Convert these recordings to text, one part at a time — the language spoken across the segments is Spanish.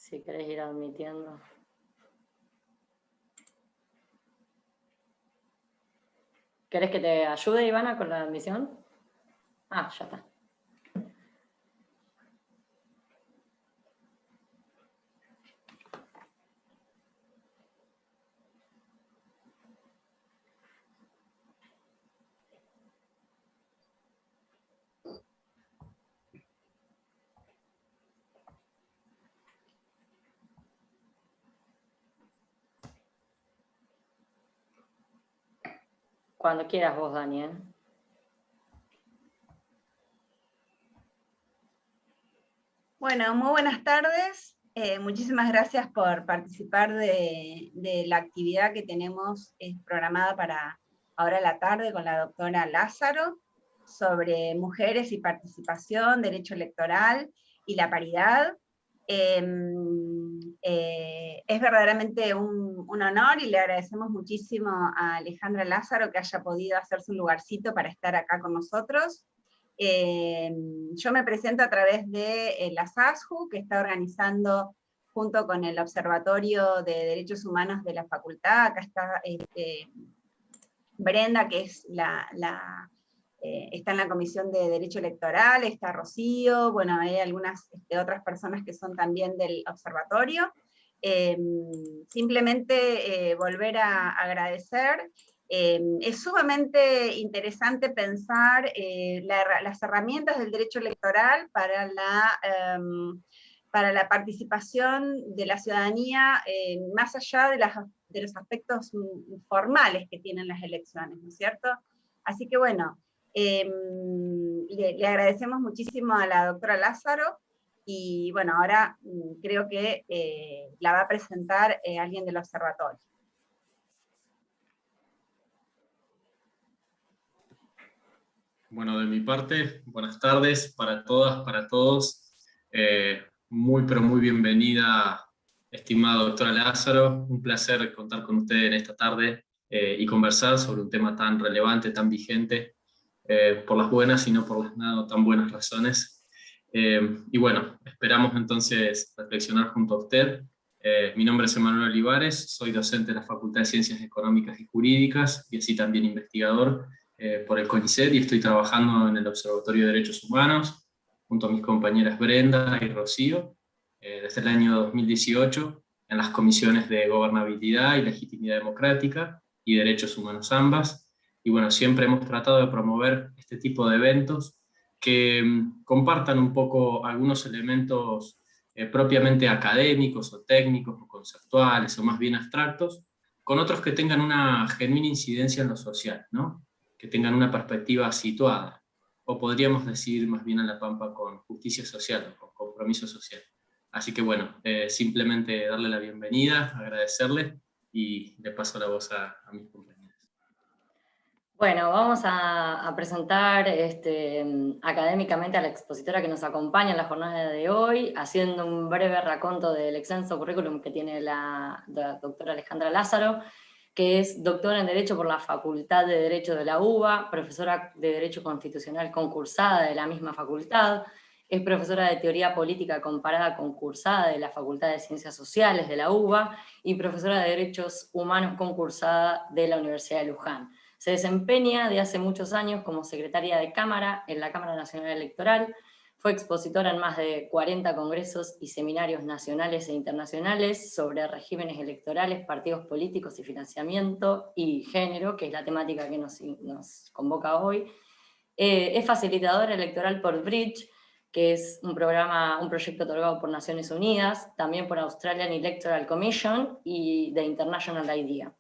Si querés ir admitiendo. ¿Querés que te ayude, Ivana, con la admisión? Ah, ya está. Cuando quieras vos, Daniel. Bueno, muy buenas tardes. Muchísimas gracias por participar de la actividad que tenemos programada para ahora a la tarde con la doctora Lázaro sobre mujeres y participación, derecho electoral y la paridad. Es verdaderamente un honor y le agradecemos muchísimo a Alejandra Lázaro que haya podido hacerse un lugarcito para estar acá con nosotros. Yo me presento a través de la SASJU, que está organizando junto con el Observatorio de Derechos Humanos de la Facultad. Acá está Brenda, que es está en la Comisión de Derecho Electoral, está Rocío, bueno, hay algunas otras personas que son también del observatorio. Simplemente volver a agradecer. Es sumamente interesante pensar las herramientas del derecho electoral para la participación de la ciudadanía, más allá de los aspectos formales que tienen las elecciones, ¿no es cierto? Así que bueno, le agradecemos muchísimo a la doctora Lázaro, y bueno, ahora creo que la va a presentar alguien del observatorio. Bueno, de mi parte, buenas tardes para todas, para todos. Muy, pero muy bienvenida, estimada doctora Lázaro. Un placer contar con usted en esta tarde y conversar sobre un tema tan relevante, tan vigente, por las buenas y no por las no tan buenas razones. Y bueno, esperamos entonces reflexionar junto a usted. Mi nombre es Emanuel Olivares, soy docente de la Facultad de Ciencias Económicas y Jurídicas y así también investigador por el CONICET, y estoy trabajando en el Observatorio de Derechos Humanos junto a mis compañeras Brenda y Rocío desde el año 2018 en las comisiones de Gobernabilidad y Legitimidad Democrática y Derechos Humanos ambas. Y bueno, siempre hemos tratado de promover este tipo de eventos que compartan un poco algunos elementos propiamente académicos o técnicos o conceptuales o más bien abstractos, con otros que tengan una genuina incidencia en lo social, ¿no? Que tengan una perspectiva situada, o podríamos decir más bien a la pampa con justicia social, con compromiso social. Así que bueno, simplemente darle la bienvenida, agradecerle y le paso la voz a mis compañeros. Bueno, vamos a presentar académicamente a la expositora que nos acompaña en la jornada de hoy, haciendo un breve raconto del extenso currículum que tiene la doctora Alejandra Lázaro, que es doctora en Derecho por la Facultad de Derecho de la UBA, profesora de Derecho Constitucional concursada de la misma facultad, es profesora de Teoría Política Comparada concursada de la Facultad de Ciencias Sociales de la UBA y profesora de Derechos Humanos concursada de la Universidad de Luján. Se desempeña de hace muchos años como secretaria de Cámara en la Cámara Nacional Electoral, fue expositora en más de 40 congresos y seminarios nacionales e internacionales sobre regímenes electorales, partidos políticos y financiamiento y género, que es la temática que nos convoca hoy. Es facilitadora electoral por Bridge, que es un proyecto otorgado por Naciones Unidas, también por Australian Electoral Commission y The International IDEA.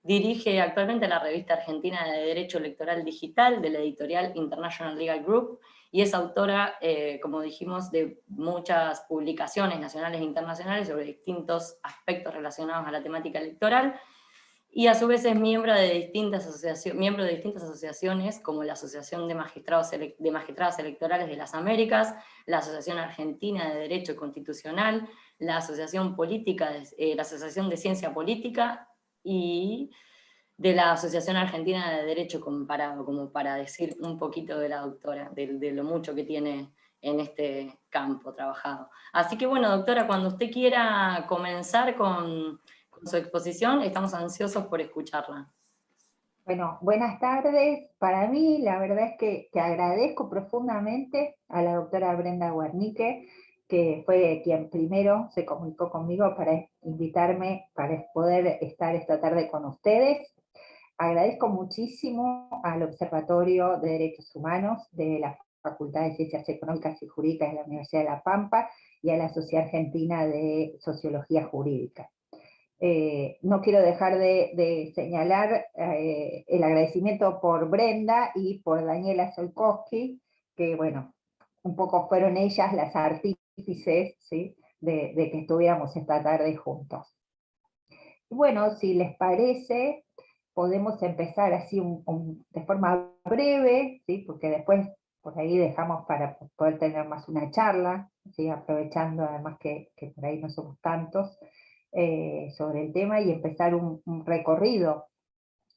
Dirige actualmente la revista argentina de Derecho Electoral Digital de la editorial International Legal Group y es autora, como dijimos, de muchas publicaciones nacionales e internacionales sobre distintos aspectos relacionados a la temática electoral, y a su vez es miembro de distintas asociaciones como la Asociación de Magistradas Electorales de las Américas, la Asociación Argentina de Derecho Constitucional, la Asociación de Ciencia Política y de la Asociación Argentina de Derecho Comparado, como para decir un poquito de la doctora, de lo mucho que tiene en este campo trabajado. Así que bueno, doctora, cuando usted quiera comenzar con su exposición, estamos ansiosos por escucharla. Bueno, buenas tardes. Para mí, la verdad es que agradezco profundamente a la doctora Brenda Guarnique, que fue quien primero se comunicó conmigo para invitarme para poder estar esta tarde con ustedes. Agradezco muchísimo al Observatorio de Derechos Humanos de la Facultad de Ciencias Económicas y Jurídicas de la Universidad de La Pampa y a la Sociedad Argentina de Sociología Jurídica. No quiero dejar de señalar el agradecimiento por Brenda y por Daniela Solkowski, que bueno, un poco fueron ellas las artífices, ¿sí?, de que estuviéramos esta tarde juntos. Bueno, si les parece, podemos empezar así de forma breve, ¿sí?, porque después por ahí dejamos para poder tener más una charla, ¿sí?, aprovechando además que por ahí no somos tantos, sobre el tema, y empezar un recorrido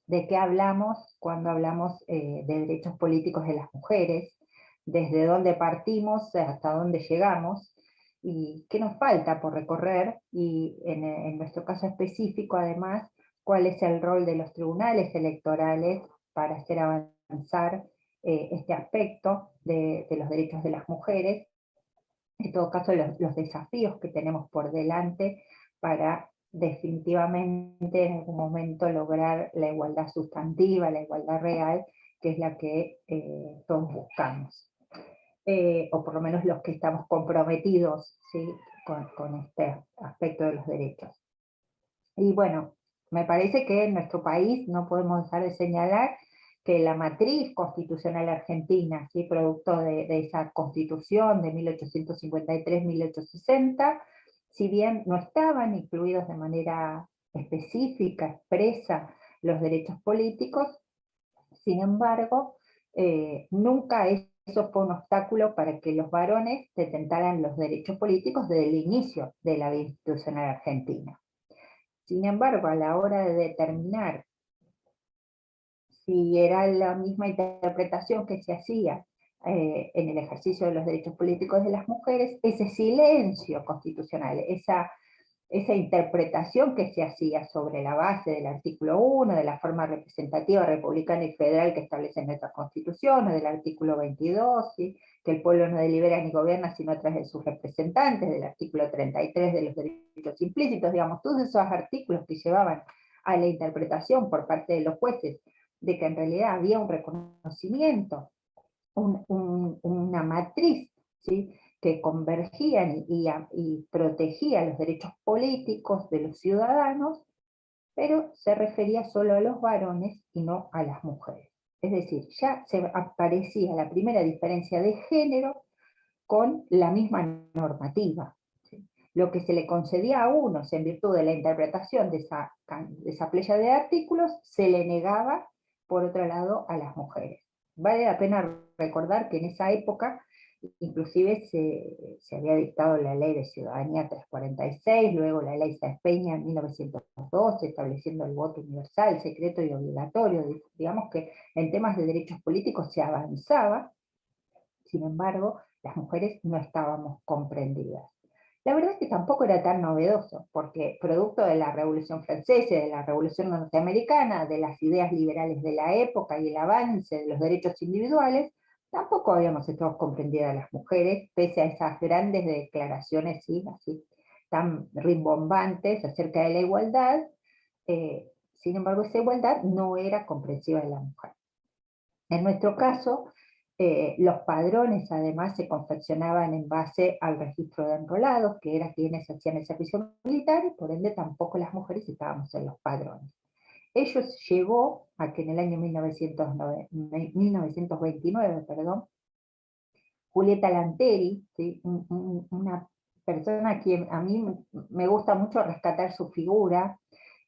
de qué hablamos cuando hablamos de derechos políticos de las mujeres, desde dónde partimos hasta dónde llegamos, y qué nos falta por recorrer, y en nuestro caso específico además, cuál es el rol de los tribunales electorales para hacer avanzar este aspecto de los derechos de las mujeres, en todo caso los desafíos que tenemos por delante para definitivamente en algún momento lograr la igualdad sustantiva, la igualdad real, que es la que todos buscamos. O por lo menos los que estamos comprometidos, ¿sí?, con este aspecto de los derechos. Y bueno, me parece que en nuestro país no podemos dejar de señalar que la matriz constitucional argentina, ¿sí?, producto de esa constitución de 1853-1860, si bien no estaban incluidos de manera específica, expresa, los derechos políticos, sin embargo, nunca eso fue un obstáculo para que los varones detentaran los derechos políticos desde el inicio de la vida institucional argentina. Sin embargo, a la hora de determinar si era la misma interpretación que se hacía en el ejercicio de los derechos políticos de las mujeres, ese silencio constitucional, esa interpretación que se hacía sobre la base del artículo 1, de la forma representativa republicana y federal que establece nuestra Constitución, o del artículo 22, ¿sí?, que el pueblo no delibera ni gobierna sino a través de sus representantes, del artículo 33 de los derechos implícitos, digamos, todos esos artículos que llevaban a la interpretación por parte de los jueces de que en realidad había un reconocimiento, una matriz, ¿sí?, que convergían y protegía los derechos políticos de los ciudadanos, pero se refería solo a los varones y no a las mujeres. Es decir, ya se aparecía la primera diferencia de género con la misma normativa, ¿sí? Lo que se le concedía a unos en virtud de la interpretación de esa playa de artículos, se le negaba, por otro lado, a las mujeres. Vale la pena recordar que en esa época inclusive se había dictado la Ley de Ciudadanía 346, luego la Ley Sáenz Peña en 1912, estableciendo el voto universal, secreto y obligatorio. Digamos que en temas de derechos políticos se avanzaba, sin embargo, las mujeres no estábamos comprendidas. La verdad es que tampoco era tan novedoso, porque producto de la Revolución Francesa, de la Revolución Norteamericana, de las ideas liberales de la época y el avance de los derechos individuales, tampoco habíamos estado comprendidas las mujeres, pese a esas grandes declaraciones, ¿sí?, así, tan rimbombantes acerca de la igualdad. Sin embargo, esa igualdad no era comprensiva de la mujer. En nuestro caso, los padrones además se confeccionaban en base al registro de enrolados, que eran quienes hacían el servicio militar, y por ende tampoco las mujeres estábamos en los padrones. Ello llevó a que en el año 1929, Julieta Lanteri, ¿sí?, una persona a quien a mí me gusta mucho rescatar su figura,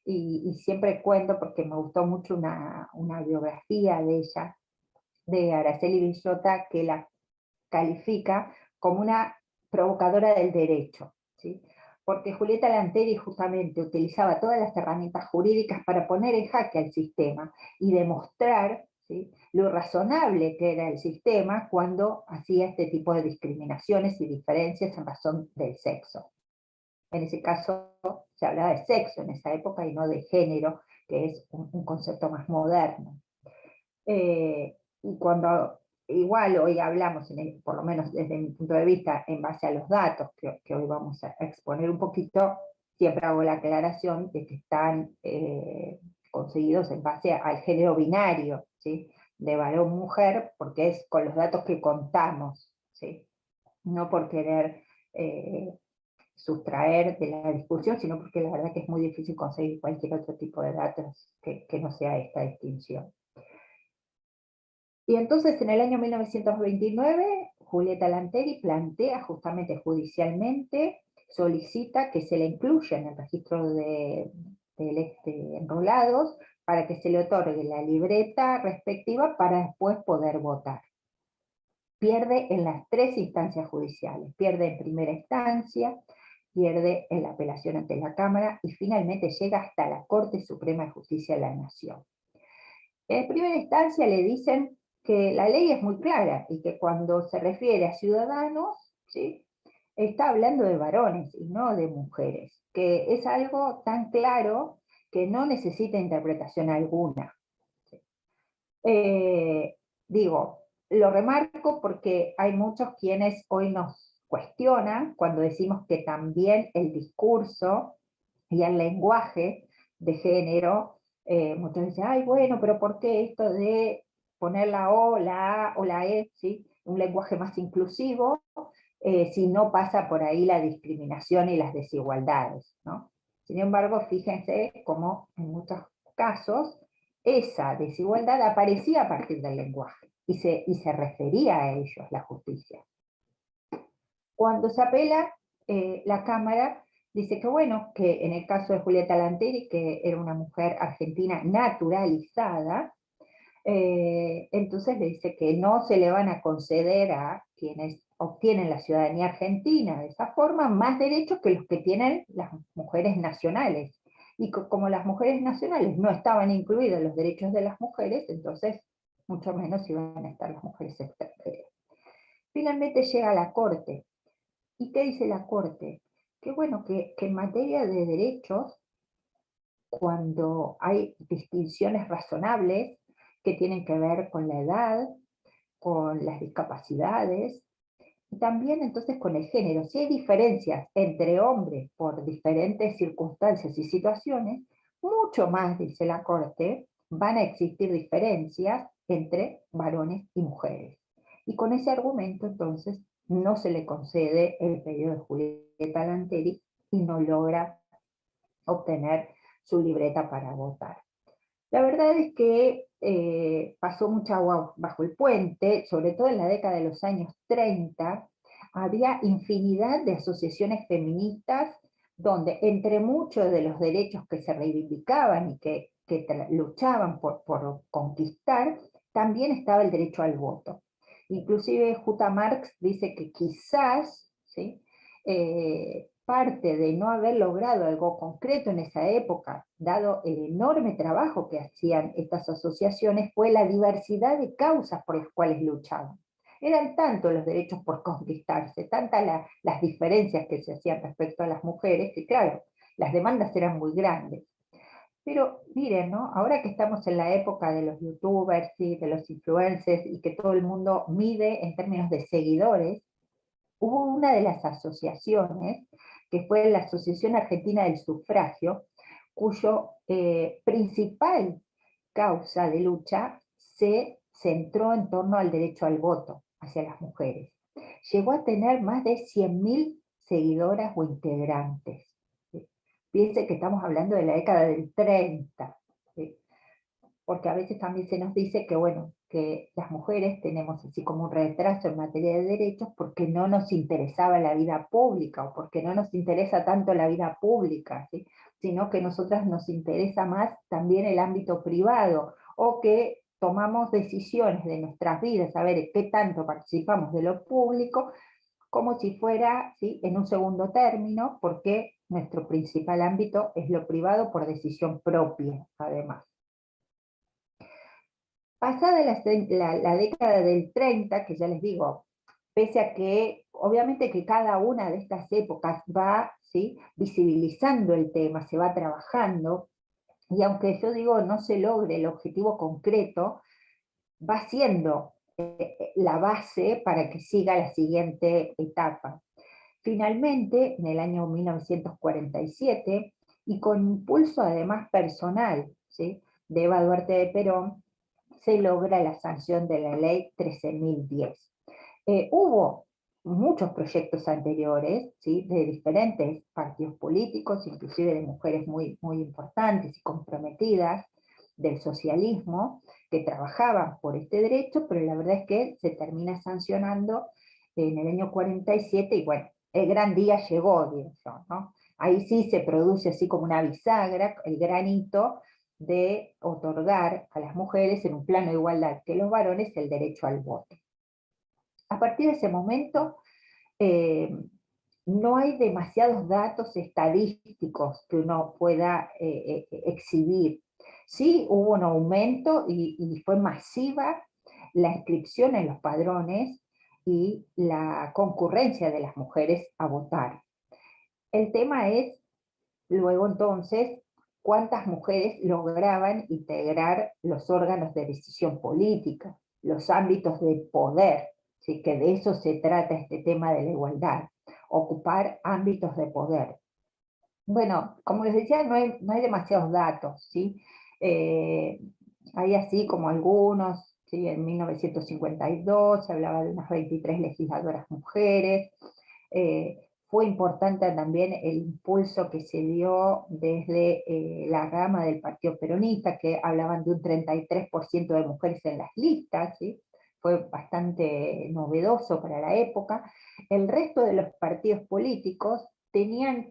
y siempre cuento porque me gustó mucho una biografía de ella, de Araceli Villota, que la califica como una provocadora del derecho, ¿sí? Porque Julieta Lanteri justamente utilizaba todas las herramientas jurídicas para poner en jaque al sistema y demostrar, ¿sí? Lo razonable que era el sistema cuando hacía este tipo de discriminaciones y diferencias en razón del sexo. En ese caso se hablaba de sexo en esa época y no de género, que es un concepto más moderno. Y cuando igual hoy hablamos, por lo menos desde mi punto de vista, en base a los datos que hoy vamos a exponer un poquito, siempre hago la aclaración de que están conseguidos en base al género binario, ¿sí? De varón-mujer, porque es con los datos que contamos, ¿sí? No por querer sustraer de la discusión, sino porque la verdad que es muy difícil conseguir cualquier otro tipo de datos que no sea esta distinción. Y entonces en el año 1929, Julieta Lanteri plantea justamente judicialmente, solicita que se le incluya en el registro de enrolados para que se le otorgue la libreta respectiva para después poder votar. Pierde en las 3 instancias judiciales, pierde en primera instancia, pierde en la apelación ante la Cámara y finalmente llega hasta la Corte Suprema de Justicia de la Nación. En primera instancia le dicen que la ley es muy clara y que cuando se refiere a ciudadanos, ¿sí?, está hablando de varones y no de mujeres, que es algo tan claro que no necesita interpretación alguna. Digo, lo remarco porque hay muchos quienes hoy nos cuestionan cuando decimos que también el discurso y el lenguaje de género, muchos dicen, ay, bueno, pero ¿por qué esto de poner la O, la A o la E, ¿sí?, un lenguaje más inclusivo, si no pasa por ahí la discriminación y las desigualdades, ¿no? Sin embargo, fíjense cómo en muchos casos esa desigualdad aparecía a partir del lenguaje y se refería a ellos la justicia. Cuando se apela, la Cámara dice que bueno, que en el caso de Julieta Lanteri, que era una mujer argentina naturalizada, entonces le dice que no se le van a conceder a quienes obtienen la ciudadanía argentina de esa forma más derechos que los que tienen las mujeres nacionales. Y como las mujeres nacionales no estaban incluidos en los derechos de las mujeres, entonces mucho menos iban a estar las mujeres extranjeras. Finalmente llega a la Corte. ¿Y qué dice la Corte? Que bueno, que en materia de derechos, cuando hay distinciones razonables que tienen que ver con la edad, con las discapacidades, y también entonces con el género. Si hay diferencias entre hombres por diferentes circunstancias y situaciones, mucho más, dice la Corte, van a existir diferencias entre varones y mujeres. Y con ese argumento entonces no se le concede el pedido de Julieta Lanteri y no logra obtener su libreta para votar. La verdad es que pasó mucha agua bajo el puente, sobre todo en la década de los años 30, había infinidad de asociaciones feministas donde entre muchos de los derechos que se reivindicaban y que luchaban por conquistar, también estaba el derecho al voto. Inclusive Jutta Marx dice que quizás, ¿sí?, parte de no haber logrado algo concreto en esa época, dado el enorme trabajo que hacían estas asociaciones, fue la diversidad de causas por las cuales luchaban. Eran tantos los derechos por conquistarse, tantas las diferencias que se hacían respecto a las mujeres, que claro, las demandas eran muy grandes. Pero miren, ¿no?, ahora que estamos en la época de los youtubers, ¿sí?, de los influencers, y que todo el mundo mide en términos de seguidores, hubo una de las asociaciones, que fue la Asociación Argentina del Sufragio, cuyo principal causa de lucha se centró en torno al derecho al voto hacia las mujeres. Llegó a tener más de 100.000 seguidoras o integrantes. ¿Sí? Piense que estamos hablando de la década del 30, ¿sí?, porque a veces también se nos dice que, bueno, que las mujeres tenemos así como un retraso en materia de derechos porque no nos interesaba la vida pública, o porque no nos interesa tanto la vida pública, ¿sí?, sino que a nosotras nos interesa más también el ámbito privado, o que tomamos decisiones de nuestras vidas, a ver qué tanto participamos de lo público, como si fuera, ¿sí?, en un segundo término, porque nuestro principal ámbito es lo privado por decisión propia, además. Pasada la década del 30, que ya les digo, pese a que obviamente que cada una de estas épocas va, ¿sí?, visibilizando el tema, se va trabajando, y aunque yo digo no se logre el objetivo concreto, va siendo la base para que siga la siguiente etapa. Finalmente, en el año 1947, y con impulso además personal, ¿sí?, de Eva Duarte de Perón, se logra la sanción de la ley 13.010. Hubo muchos proyectos anteriores, ¿sí?, de diferentes partidos políticos, inclusive de mujeres muy, muy importantes y comprometidas del socialismo, que trabajaban por este derecho, pero la verdad es que se termina sancionando en el año 47, y bueno, el gran día llegó, digo yo, ¿no? Ahí sí se produce así como una bisagra, el gran hito de otorgar a las mujeres en un plano de igualdad que los varones el derecho al voto. A partir de ese momento, eh, no hay demasiados datos estadísticos que uno pueda exhibir. Sí hubo un aumento y fue masiva la inscripción en los padrones y la concurrencia de las mujeres a votar. El tema es, luego entonces, cuántas mujeres lograban integrar los órganos de decisión política, los ámbitos de poder, ¿sí?, que de eso se trata este tema de la igualdad, ocupar ámbitos de poder. Bueno, como les decía, no hay demasiados datos, ¿sí? Eh, Hay así como algunos, ¿sí? En 1952 se hablaba de unas 23 legisladoras mujeres. Fue importante también el impulso que se dio desde la rama del Partido Peronista, que hablaban de un 33% de mujeres en las listas, ¿sí? Fue bastante novedoso para la época. El resto de los partidos políticos tenían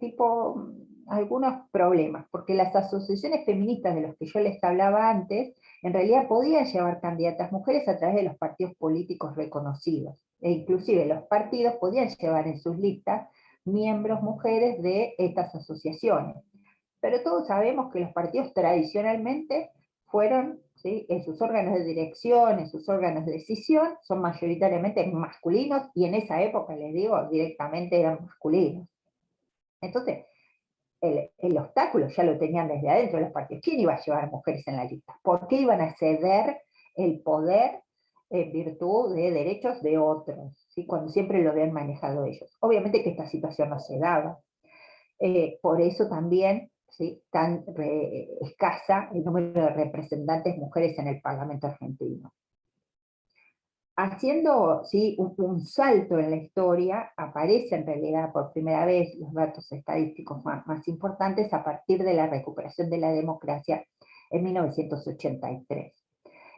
algunos problemas, porque las asociaciones feministas de los que yo les hablaba antes, en realidad podían llevar candidatas mujeres a través de los partidos políticos reconocidos, e inclusive los partidos podían llevar en sus listas miembros mujeres de estas asociaciones. Pero todos sabemos que los partidos tradicionalmente fueron, ¿sí?, en sus órganos de dirección, en sus órganos de decisión, son mayoritariamente masculinos, y en esa época, les digo, directamente eran masculinos. Entonces, el obstáculo ya lo tenían desde adentro de los partidos. ¿Quién iba a llevar mujeres en la lista? ¿Por qué iban a ceder el poder en virtud de derechos de otros, ¿sí?, cuando siempre lo habían manejado ellos? Obviamente que esta situación no se daba. Por eso también, ¿sí?, tan escasa el número de representantes mujeres en el Parlamento argentino. Haciendo, ¿sí?, un salto en la historia, aparece en realidad por primera vez los datos estadísticos más importantes a partir de la recuperación de la democracia en 1983.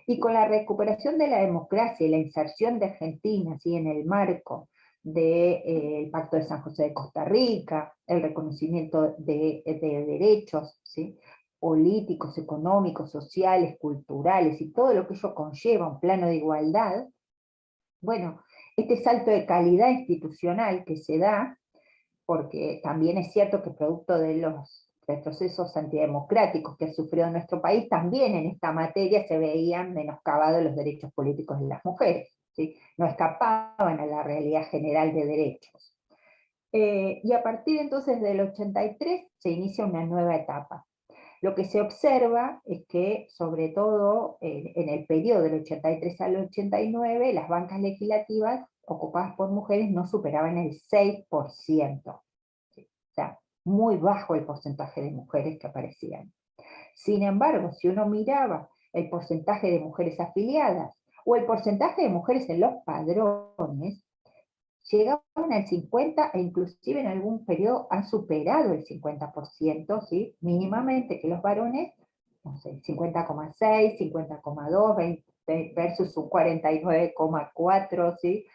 Y con la recuperación de la democracia y la inserción de Argentina, ¿sí?, en el marco del Pacto de San José de Costa Rica, el reconocimiento de derechos, ¿sí?, políticos, económicos, sociales, culturales, y todo lo que ello conlleva un plano de igualdad, bueno, este salto de calidad institucional que se da, porque también es cierto que producto de los retrocesos antidemocráticos que ha sufrido nuestro país, también en esta materia se veían menoscabados los derechos políticos de las mujeres, ¿sí?, no escapaban a la realidad general de derechos. Y a partir entonces del 83 se inicia una nueva etapa. Lo que se observa es que, sobre todo en el periodo del 83 al 89, las bancas legislativas ocupadas por mujeres no superaban el 6%. ¿Sí? O sea, muy bajo el porcentaje de mujeres que aparecían. Sin embargo, si uno miraba el porcentaje de mujeres afiliadas o el porcentaje de mujeres en los padrones, llegaban al 50%, e inclusive en algún periodo han superado el 50%, ¿sí?, mínimamente, que los varones, no sé, 50,6, 50,2 versus un 49,4, ¿sí?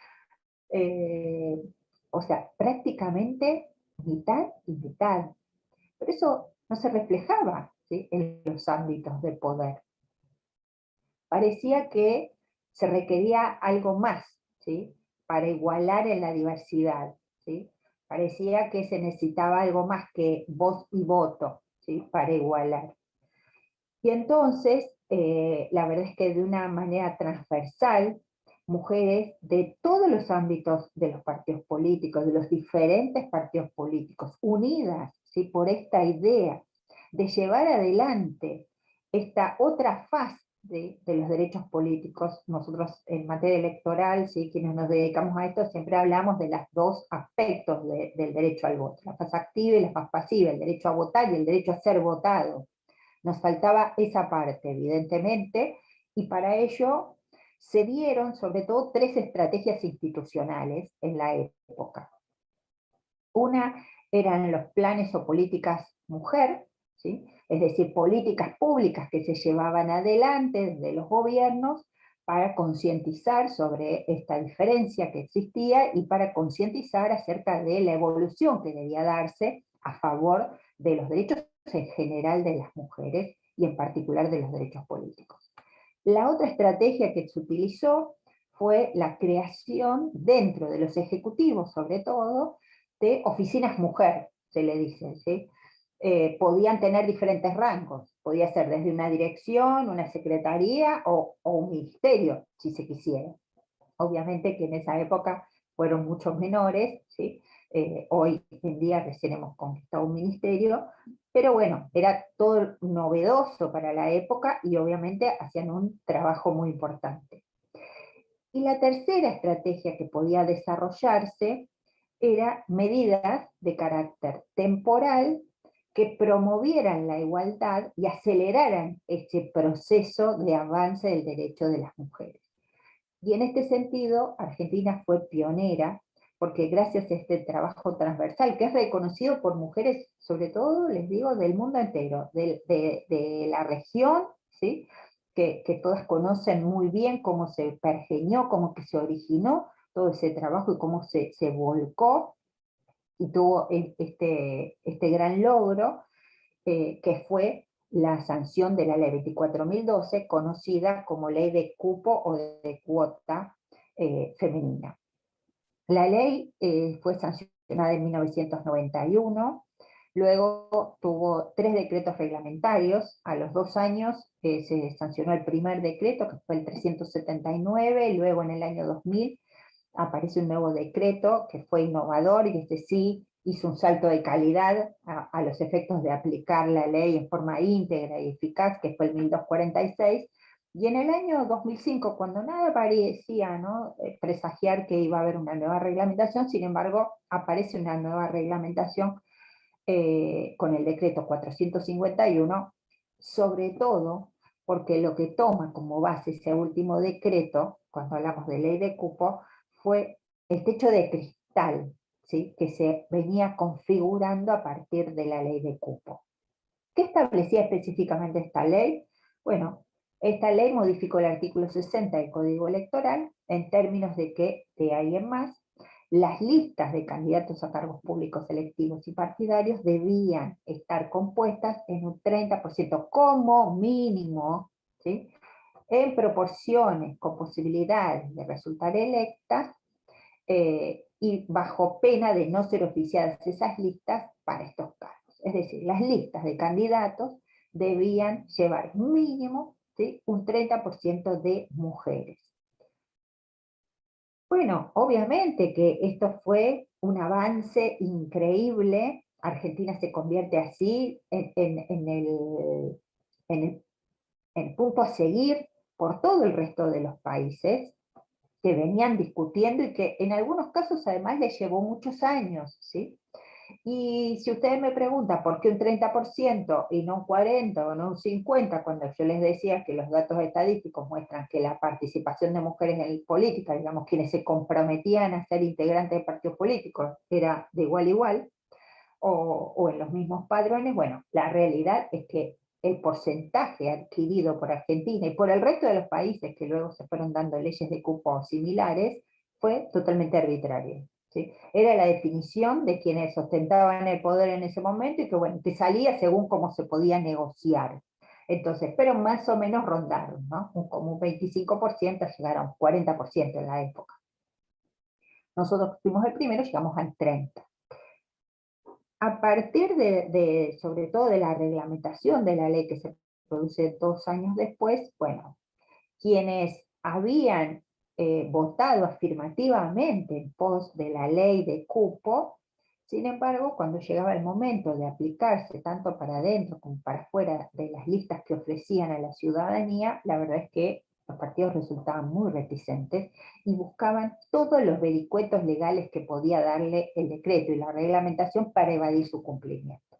O sea, prácticamente mitad y mitad. Pero eso no se reflejaba, ¿sí?, en los ámbitos de poder. Parecía que se requería algo más, ¿sí?, para igualar en la diversidad, ¿sí? Parecía que se necesitaba algo más que voz y voto, ¿sí?, para igualar. Y entonces la verdad es que de una manera transversal, mujeres de todos los ámbitos de los partidos políticos, de los diferentes partidos políticos, unidas, ¿sí?, por esta idea de llevar adelante esta otra faz de los derechos políticos. Nosotros en materia electoral, ¿sí?, quienes nos dedicamos a esto, siempre hablamos de los dos aspectos del derecho al voto, la faz activa y la faz pasiva, el derecho a votar y el derecho a ser votado. Nos faltaba esa parte, evidentemente, y para ello se dieron sobre todo 3 estrategias institucionales en la época. Una eran los planes o políticas mujer, ¿sí?, es decir, políticas públicas que se llevaban adelante desde los gobiernos para concientizar sobre esta diferencia que existía y para concientizar acerca de la evolución que debía darse a favor de los derechos en general de las mujeres y en particular de los derechos políticos. La otra estrategia que se utilizó fue la creación dentro de los ejecutivos, sobre todo, de oficinas mujer, se le dice, ¿sí? Podían tener diferentes rangos, podía ser desde una dirección, una secretaría o un ministerio, si se quisiera. Obviamente que en esa época fueron muchos menores, ¿sí? Hoy en día recién hemos conquistado un ministerio, pero bueno, era todo novedoso para la época y obviamente hacían un trabajo muy importante. Y la tercera estrategia que podía desarrollarse era medidas de carácter temporal que promovieran la igualdad y aceleraran ese proceso de avance del derecho de las mujeres. Y en este sentido, Argentina fue pionera, porque gracias a este trabajo transversal, que es reconocido por mujeres, sobre todo, les digo, del mundo entero, de la región, ¿sí?, que todas conocen muy bien cómo se pergeñó, cómo que se originó todo ese trabajo y cómo se volcó, y tuvo este gran logro, que fue la sanción de la ley 24.012, conocida como ley de cupo o de cuota femenina. La ley fue sancionada en 1991, luego tuvo 3 decretos reglamentarios, a los 2 años se sancionó el primer decreto, que fue el 379, luego en el año 2000 aparece un nuevo decreto que fue innovador y este sí hizo un salto de calidad a los efectos de aplicar la ley en forma íntegra y eficaz, que fue el 1246, y en el año 2005, cuando nada parecía, ¿no?, presagiar que iba a haber una nueva reglamentación, sin embargo, aparece una nueva reglamentación con el decreto 451, sobre todo porque lo que toma como base ese último decreto, cuando hablamos de ley de cupo, fue el techo de cristal, ¿sí?, que se venía configurando a partir de la ley de cupo. ¿Qué establecía específicamente esta ley? Bueno, esta ley modificó el artículo 60 del Código Electoral en términos de que, de ahí en más, las listas de candidatos a cargos públicos electivos y partidarios debían estar compuestas en un 30% como mínimo, ¿sí?, en proporciones con posibilidades de resultar electas, y bajo pena de no ser oficiadas esas listas para estos cargos. Es decir, las listas de candidatos debían llevar mínimo, ¿sí?, un 30% de mujeres. Bueno, obviamente que esto fue un avance increíble. Argentina se convierte así en el punto a seguir por todo el resto de los países que venían discutiendo y que en algunos casos además les llevó muchos años, ¿sí? Y si ustedes me preguntan por qué un 30% y no un 40% o no un 50%, cuando yo les decía que los datos estadísticos muestran que la participación de mujeres en política, digamos, quienes se comprometían a ser integrantes de partidos políticos, era de igual a igual, o en los mismos padrones, bueno, la realidad es que el porcentaje adquirido por Argentina y por el resto de los países que luego se fueron dando leyes de cupo similares fue totalmente arbitrario, ¿sí? Era la definición de quienes ostentaban el poder en ese momento y que, bueno, que salía según cómo se podía negociar. Entonces, pero más o menos rondaron, ¿no? Como un 25%, llegaron a un 40% en la época. Nosotros fuimos el primero, llegamos al 30%. A partir sobre todo de la reglamentación de la ley que se produce 2 años después, bueno, quienes habían votado afirmativamente en pos de la ley de cupo, sin embargo, cuando llegaba el momento de aplicarse tanto para adentro como para afuera de las listas que ofrecían a la ciudadanía, la verdad es que los partidos resultaban muy reticentes y buscaban todos los vericuetos legales que podía darle el decreto y la reglamentación para evadir su cumplimiento.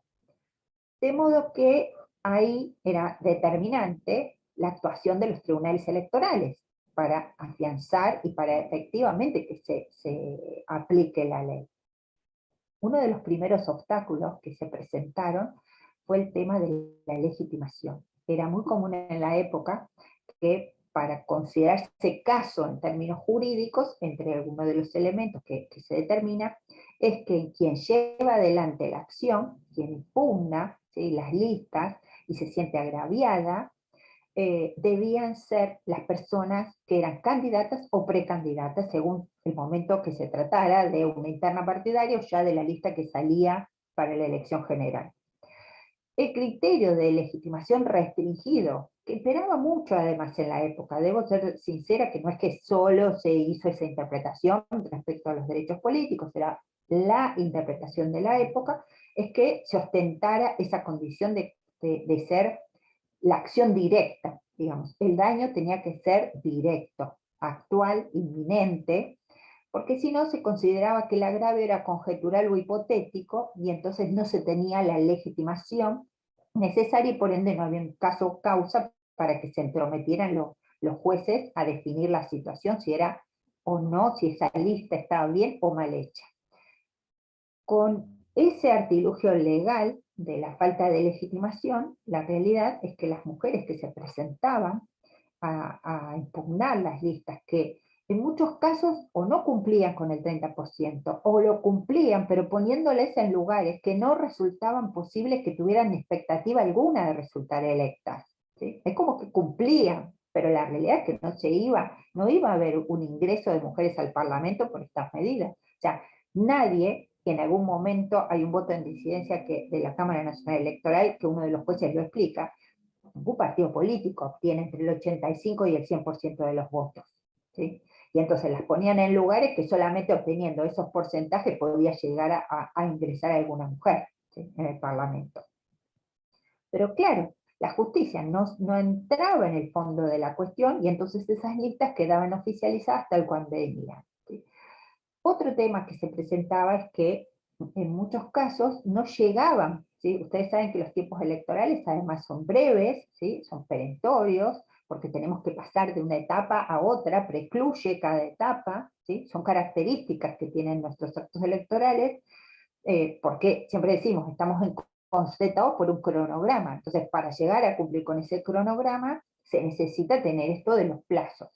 De modo que ahí era determinante la actuación de los tribunales electorales para afianzar y para efectivamente que se aplique la ley. Uno de los primeros obstáculos que se presentaron fue el tema de la legitimación. Era muy común en la época que para considerarse caso en términos jurídicos, entre algunos de los elementos que se determina, es que quien lleva adelante la acción, quien impugna, ¿sí?, las listas y se siente agraviada, debían ser las personas que eran candidatas o precandidatas, según el momento que se tratara de una interna partidaria o ya de la lista que salía para la elección general. El criterio de legitimación restringido, que imperaba mucho además en la época, debo ser sincera que no es que solo se hizo esa interpretación respecto a los derechos políticos, era la interpretación de la época, es que se ostentara esa condición de ser la acción directa, digamos, el daño tenía que ser directo, actual, inminente, porque si no se consideraba que el agravio era conjetural o hipotético, y entonces no se tenía la legitimación necesaria y por ende no había un caso o causa para que se entrometieran los jueces a definir la situación, si era o no, si esa lista estaba bien o mal hecha. Con ese artilugio legal de la falta de legitimación, la realidad es que las mujeres que se presentaban a impugnar las listas, que en muchos casos o no cumplían con el 30%, o lo cumplían, pero poniéndoles en lugares que no resultaban posibles que tuvieran expectativa alguna de resultar electas, ¿sí? Es como que cumplían, pero la realidad es que no iba a haber un ingreso de mujeres al Parlamento por estas medidas. O sea, nadie, que en algún momento hay un voto en disidencia de la Cámara Nacional Electoral, que uno de los jueces lo explica, ningún partido político obtiene entre el 85 y el 100% de los votos, ¿sí? Y entonces las ponían en lugares que solamente obteniendo esos porcentajes podía llegar a ingresar a alguna mujer, ¿sí?, en el Parlamento. Pero claro, la justicia no entraba en el fondo de la cuestión y entonces esas listas quedaban oficializadas tal cual venían, ¿sí? Otro tema que se presentaba es que en muchos casos no llegaban, ¿sí? Ustedes saben que los tiempos electorales además son breves, ¿sí?, son perentorios, porque tenemos que pasar de una etapa a otra, precluye cada etapa, ¿sí?, son características que tienen nuestros actos electorales, porque siempre decimos, estamos constatados por un cronograma, entonces para llegar a cumplir con ese cronograma se necesita tener esto de los plazos.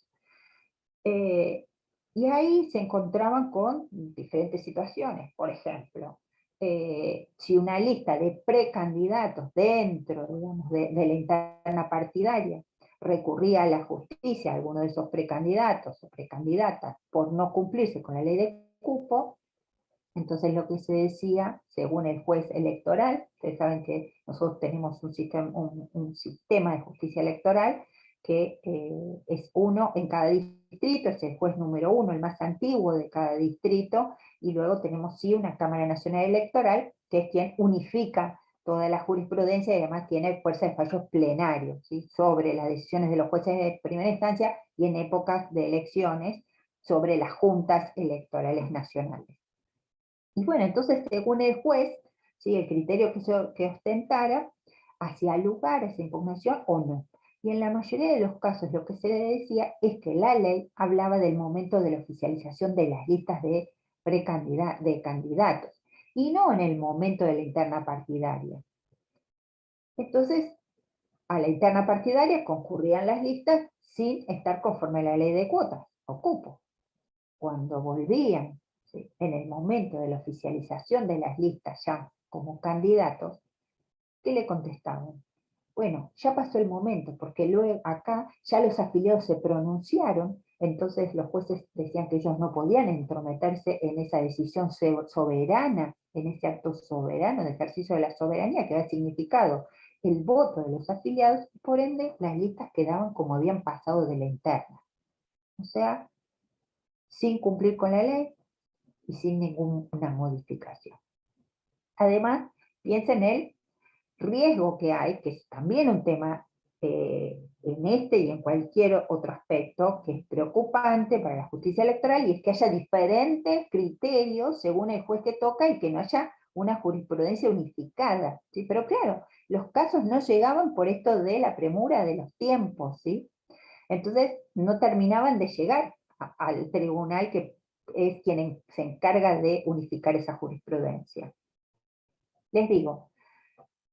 Y ahí se encontraban con diferentes situaciones. Por ejemplo, si una lista de precandidatos dentro, digamos, de la interna partidaria recurría a la justicia a alguno de esos precandidatos o precandidatas por no cumplirse con la ley de cupo, entonces lo que se decía, según el juez electoral, ustedes saben que nosotros tenemos un sistema de justicia electoral, que es uno en cada distrito, es el juez número 1, el más antiguo de cada distrito, y luego tenemos sí una Cámara Nacional Electoral, que es quien unifica toda la jurisprudencia y además tiene fuerza de fallos plenarios, ¿sí?, sobre las decisiones de los jueces de primera instancia y en épocas de elecciones sobre las juntas electorales nacionales. Y bueno, entonces según el juez, ¿sí?, el criterio que ostentara, hacía lugar a esa impugnación o no. Y en la mayoría de los casos lo que se le decía es que la ley hablaba del momento de la oficialización de las listas de candidatos, y no en el momento de la interna partidaria. Entonces, a la interna partidaria concurrían las listas sin estar conforme a la ley de cuotas o cupo. Cuando volvían, ¿sí?, en el momento de la oficialización de las listas ya como candidatos, ¿qué le contestaban? Bueno, ya pasó el momento, porque luego acá ya los afiliados se pronunciaron, entonces los jueces decían que ellos no podían entrometerse en esa decisión soberana, en ese acto soberano de ejercicio de la soberanía que ha significado el voto de los afiliados, y por ende las listas quedaban como habían pasado de la interna. O sea, sin cumplir con la ley y sin ninguna modificación. Además, piensa en el riesgo que hay, que es también un tema en este y en cualquier otro aspecto, que es preocupante para la justicia electoral, y es que haya diferentes criterios según el juez que toca y que no haya una jurisprudencia unificada, ¿sí? Pero claro, los casos no llegaban por esto de la premura de los tiempos, ¿sí? Entonces no terminaban de llegar al tribunal que es quien se encarga de unificar esa jurisprudencia. Les digo,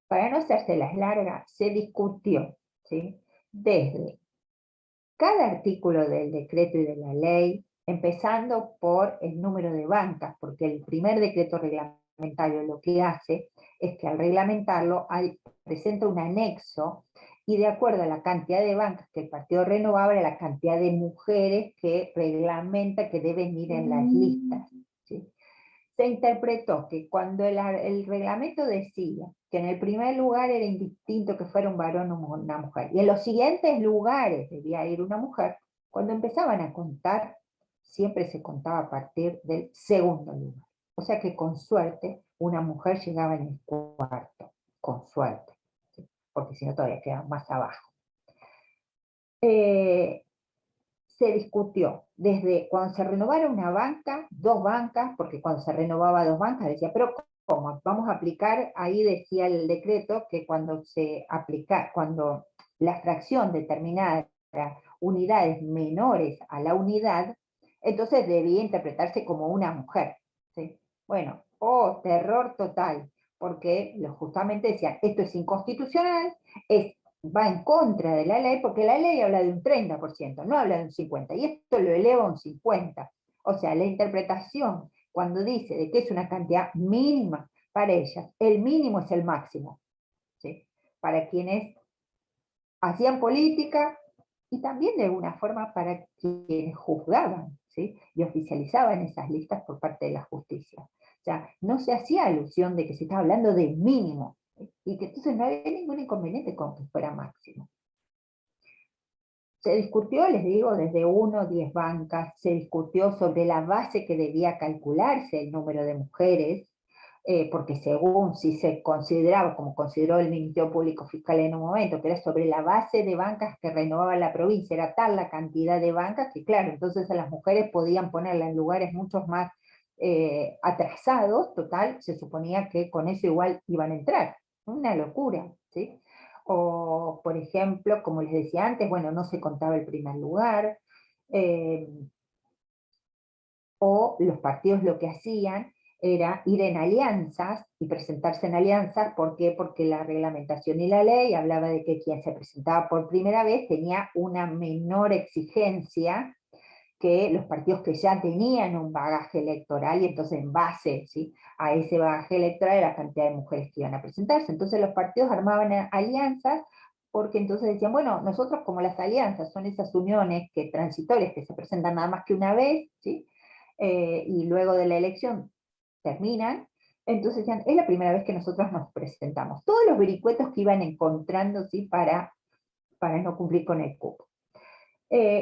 para no hacérselas largas, se discutió, ¿sí?, desde cada artículo del decreto y de la ley, empezando por el número de bancas, porque el primer decreto reglamentario lo que hace es que al reglamentarlo presenta un anexo, y de acuerdo a la cantidad de bancas que el partido renovaba, era la cantidad de mujeres que reglamenta que deben ir en las listas, ¿sí? Se interpretó que cuando el reglamento decía que en el primer lugar era indistinto que fuera un varón o una mujer, y en los siguientes lugares debía ir una mujer, cuando empezaban a contar, siempre se contaba a partir del segundo lugar. O sea que con suerte una mujer llegaba en el cuarto, con suerte, ¿sí?, porque si no todavía quedaba más abajo. Se discutió desde cuando se renovara una banca, dos bancas, porque cuando se renovaba dos bancas decía, pero ¿cómo? Vamos a aplicar, ahí decía el decreto que cuando se aplica, cuando la fracción determinada era unidades menores a la unidad, entonces debía interpretarse como una mujer, ¿sí? Bueno, terror total, porque justamente decían, esto es inconstitucional, va en contra de la ley, porque la ley habla de un 30%, no habla de un 50%, y esto lo eleva a un 50%. O sea, la interpretación, cuando dice de que es una cantidad mínima para ellas, el mínimo es el máximo, ¿sí?, para quienes hacían política y también de alguna forma para quienes juzgaban, ¿sí?, y oficializaban esas listas por parte de la justicia. O sea, no se hacía alusión de que se estaba hablando de mínimo, y que entonces no había ningún inconveniente con que fuera máximo. Se discutió, les digo, desde 1 a 10 bancas, se discutió sobre la base que debía calcularse el número de mujeres, porque según si se consideraba, como consideró el Ministerio Público Fiscal en un momento, que era sobre la base de bancas que renovaba la provincia, era tal la cantidad de bancas que claro, entonces a las mujeres podían ponerla en lugares mucho más atrasados, total, se suponía que con eso igual iban a entrar. Una locura, ¿sí? O, por ejemplo, como les decía antes, bueno, no se contaba el primer lugar, o los partidos lo que hacían era ir en alianzas y presentarse en alianzas. ¿Por qué? Porque la reglamentación y la ley hablaba de que quien se presentaba por primera vez tenía una menor exigencia que los partidos que ya tenían un bagaje electoral, y entonces en base, ¿sí?, a ese bagaje electoral la cantidad de mujeres que iban a presentarse. Entonces los partidos armaban alianzas, porque entonces decían, bueno, nosotros como las alianzas son esas uniones transitorias que se presentan nada más que una vez, ¿sí?, y luego de la elección terminan, entonces decían, es la primera vez que nosotros nos presentamos. Todos los vericuetos que iban encontrando, ¿sí?, para no cumplir con el cupo.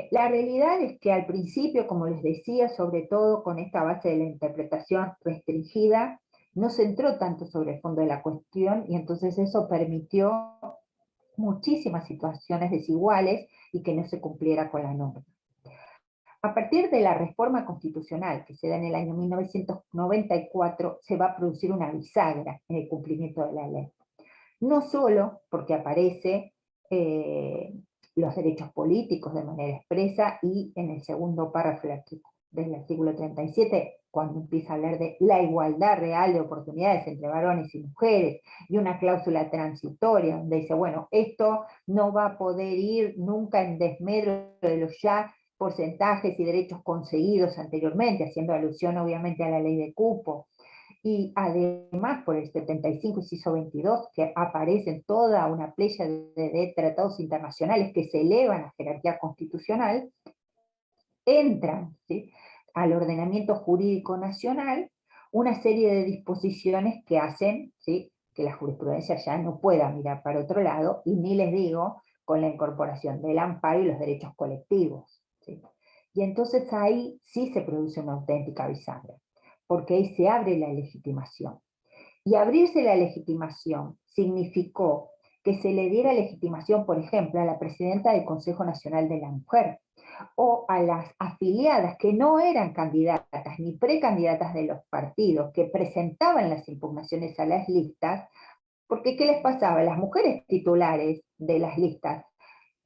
La realidad es que al principio, como les decía, sobre todo con esta base de la interpretación restringida, no se entró tanto sobre el fondo de la cuestión, y entonces eso permitió muchísimas situaciones desiguales y que no se cumpliera con la norma. A partir de la reforma constitucional que se da en el año 1994, se va a producir una bisagra en el cumplimiento de la ley. No solo porque aparece los derechos políticos de manera expresa, y en el segundo párrafo del artículo 37, cuando empieza a hablar de la igualdad real de oportunidades entre varones y mujeres, y una cláusula transitoria donde dice, bueno, esto no va a poder ir nunca en desmedro de los ya porcentajes y derechos conseguidos anteriormente, haciendo alusión obviamente a la ley de cupo. Y además por el 75, inciso 22, que aparecen toda una playa de tratados internacionales que se elevan a jerarquía constitucional, entran, ¿sí?, al ordenamiento jurídico nacional una serie de disposiciones que hacen, ¿sí?, que la jurisprudencia ya no pueda mirar para otro lado, y ni les digo con la incorporación del amparo y los derechos colectivos, ¿sí? Y entonces ahí sí se produce una auténtica bisagra, porque ahí se abre la legitimación. Y abrirse la legitimación significó que se le diera legitimación, por ejemplo, a la presidenta del Consejo Nacional de la Mujer, o a las afiliadas que no eran candidatas ni precandidatas de los partidos, que presentaban las impugnaciones a las listas, porque ¿qué les pasaba? Las mujeres titulares de las listas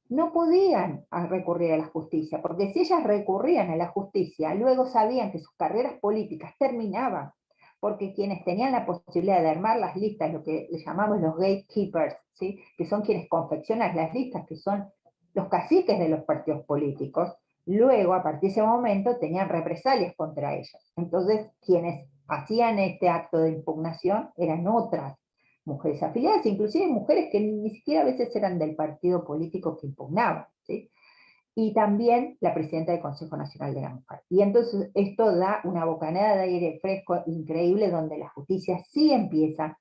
no podían recurrir a la justicia, porque si ellas recurrían a la justicia, luego sabían que sus carreras políticas terminaban, porque quienes tenían la posibilidad de armar las listas, lo que le llamamos los gatekeepers, ¿sí? Que son quienes confeccionan las listas, que son los caciques de los partidos políticos, luego, a partir de ese momento, tenían represalias contra ellos. Entonces, quienes hacían este acto de impugnación eran otras mujeres afiliadas, inclusive mujeres que ni siquiera a veces eran del partido político que impugnaban, ¿sí? Y también la presidenta del Consejo Nacional de la Mujer. Y entonces esto da una bocanada de aire fresco increíble, donde la justicia sí empieza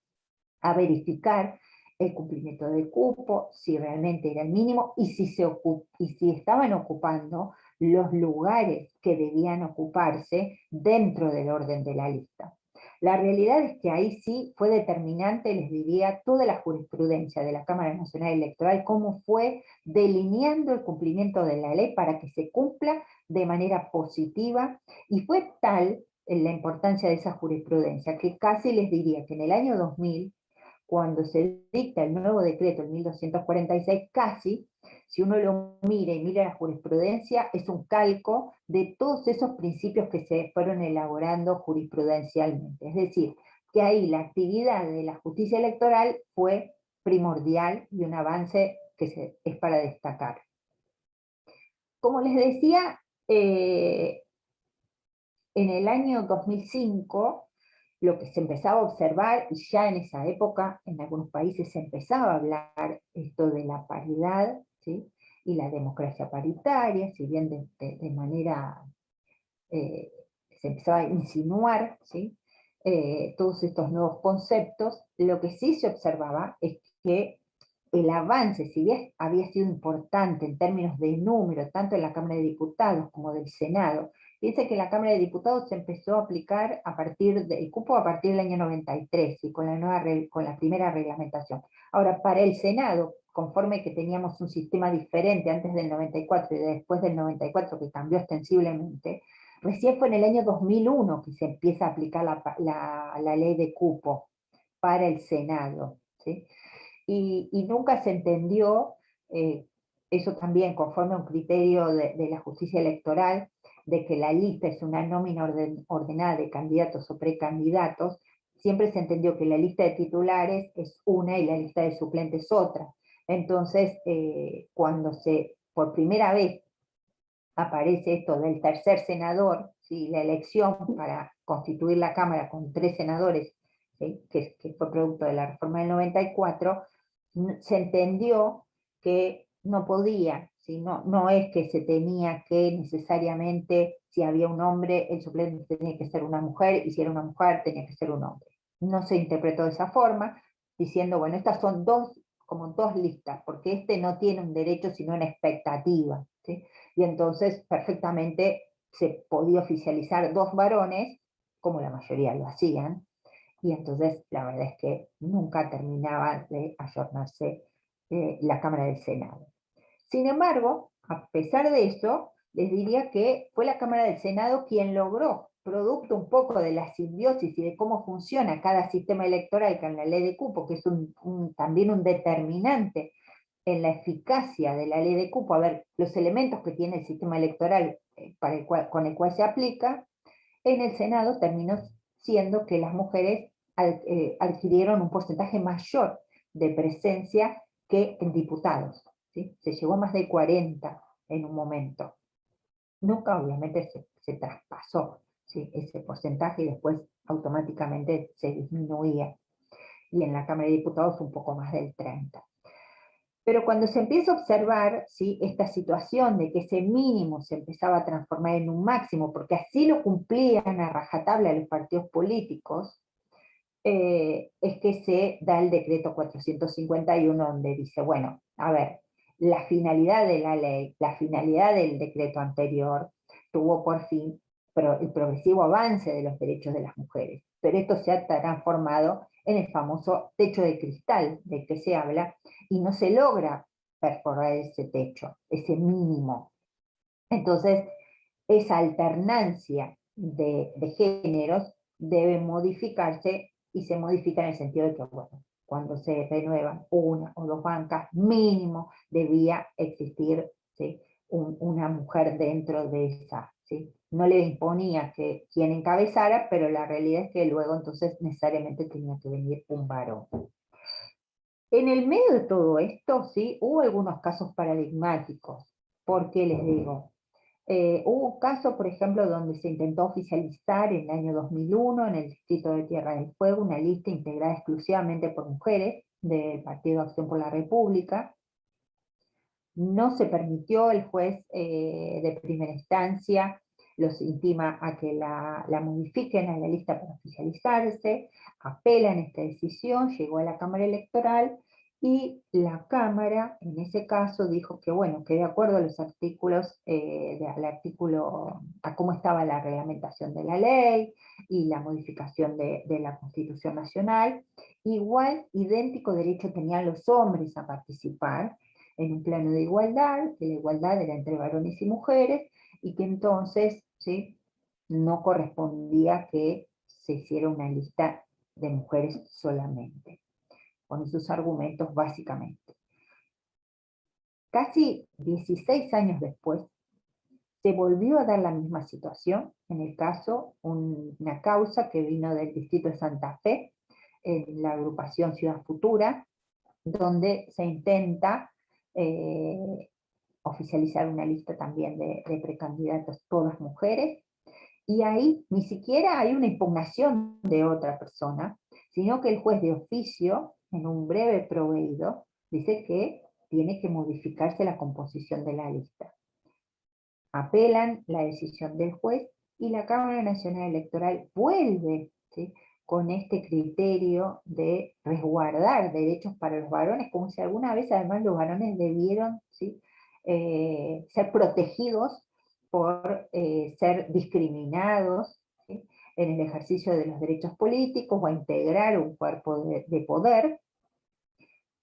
a verificar el cumplimiento del cupo, si realmente era el mínimo, y si estaban ocupando los lugares que debían ocuparse dentro del orden de la lista. La realidad es que ahí sí fue determinante, les diría, toda la jurisprudencia de la Cámara Nacional Electoral, cómo fue delineando el cumplimiento de la ley para que se cumpla de manera positiva, y fue tal la importancia de esa jurisprudencia que casi les diría que en el año 2000, cuando se dicta el nuevo decreto, el 1246, casi, si uno lo mira y mira la jurisprudencia, es un calco de todos esos principios que se fueron elaborando jurisprudencialmente. Es decir, que ahí la actividad de la justicia electoral fue primordial y un avance que es para destacar. Como les decía, en el año 2005, lo que se empezaba a observar, y ya en esa época en algunos países se empezaba a hablar esto de la paridad, ¿sí? Y la democracia paritaria, si bien de manera se empezaba a insinuar, ¿sí? Todos estos nuevos conceptos, lo que sí se observaba es que el avance, si bien había sido importante en términos de número, tanto en la Cámara de Diputados como del Senado, piense que la Cámara de Diputados se empezó a aplicar el cupo a partir del año 93, y con la primera reglamentación. Ahora, para el Senado, conforme que teníamos un sistema diferente antes del 94 y después del 94, que cambió ostensiblemente, recién fue en el año 2001 que se empieza a aplicar la ley de cupo para el Senado, ¿sí? Y nunca se entendió, eso también conforme a un criterio de la justicia electoral, de que la lista es una nómina ordenada de candidatos o precandidatos. Siempre se entendió que la lista de titulares es una y la lista de suplentes otra. Entonces, cuando por primera vez aparece esto del tercer senador, ¿sí? La elección para constituir la Cámara con 3 senadores, ¿sí? que fue producto de la reforma del 94, se entendió que no podía, ¿sí? No es que se tenía que necesariamente, si había un hombre, el suplente tenía que ser una mujer, y si era una mujer tenía que ser un hombre. No se interpretó de esa forma, diciendo, bueno, estas son como dos listas, porque este no tiene un derecho sino una expectativa, ¿sí? Y entonces perfectamente se podía oficializar 2 varones, como la mayoría lo hacían, y entonces la verdad es que nunca terminaba de ayornarse la Cámara del Senado. Sin embargo, a pesar de eso, les diría que fue la Cámara del Senado quien logró, producto un poco de la simbiosis y de cómo funciona cada sistema electoral con la ley de cupo, que es también un determinante en la eficacia de la ley de cupo, a ver, los elementos que tiene el sistema electoral con el cual se aplica, en el Senado terminó siendo que las mujeres adquirieron un porcentaje mayor de presencia que en diputados, ¿sí? Se llegó a más de 40 en un momento. Nunca obviamente se traspasó, ¿sí? Ese porcentaje, y después automáticamente se disminuía. Y en la Cámara de Diputados un poco más del 30. Pero cuando se empieza a observar, ¿sí? Esta situación de que ese mínimo se empezaba a transformar en un máximo, porque así lo cumplían a rajatabla los partidos políticos, es que se da el decreto 451, donde dice, bueno, a ver, la finalidad de la ley, la finalidad del decreto anterior, tuvo por fin el progresivo avance de los derechos de las mujeres, pero esto se ha transformado en el famoso techo de cristal del que se habla, y no se logra perforar ese techo, ese mínimo. Entonces, esa alternancia de géneros debe modificarse, y se modifica en el sentido de que, bueno, cuando se renuevan una o dos bancas, mínimo debía existir, ¿sí?, una mujer dentro de esa, ¿sí? No le imponía que quien encabezara, pero la realidad es que luego entonces necesariamente tenía que venir un varón. En el medio de todo esto, ¿sí?, hubo algunos casos paradigmáticos. ¿Por qué les digo? Hubo un caso, por ejemplo, donde se intentó oficializar en el año 2001 en el distrito de Tierra del Fuego una lista integrada exclusivamente por mujeres del Partido Acción por la República. No se permitió, el juez de primera instancia los intima a que la modifiquen a la lista para oficializarse, apelan esta decisión, llegó a la Cámara Electoral, y la Cámara, en ese caso, dijo que, bueno, que de acuerdo a los artículos, a cómo estaba la reglamentación de la ley y la modificación de la Constitución Nacional, igual, idéntico derecho tenían los hombres a participar en un plano de igualdad, que la igualdad era entre varones y mujeres, y que entonces, ¿sí?, no correspondía que se hiciera una lista de mujeres solamente, con esos argumentos básicamente. Casi 16 años después, se volvió a dar la misma situación, en el caso, una causa que vino del distrito de Santa Fe, en la agrupación Ciudad Futura, donde se intenta oficializar una lista también de precandidatas, todas mujeres, y ahí ni siquiera hay una impugnación de otra persona, sino que el juez de oficio, en un breve proveído, dice que tiene que modificarse la composición de la lista. Apelan la decisión del juez, y la Cámara Nacional Electoral vuelve, ¿sí?, con este criterio de resguardar derechos para los varones, como si alguna vez además los varones debieron, ¿sí?, ser protegidos por ser discriminados, ¿sí?, en el ejercicio de los derechos políticos, o a integrar un cuerpo de poder.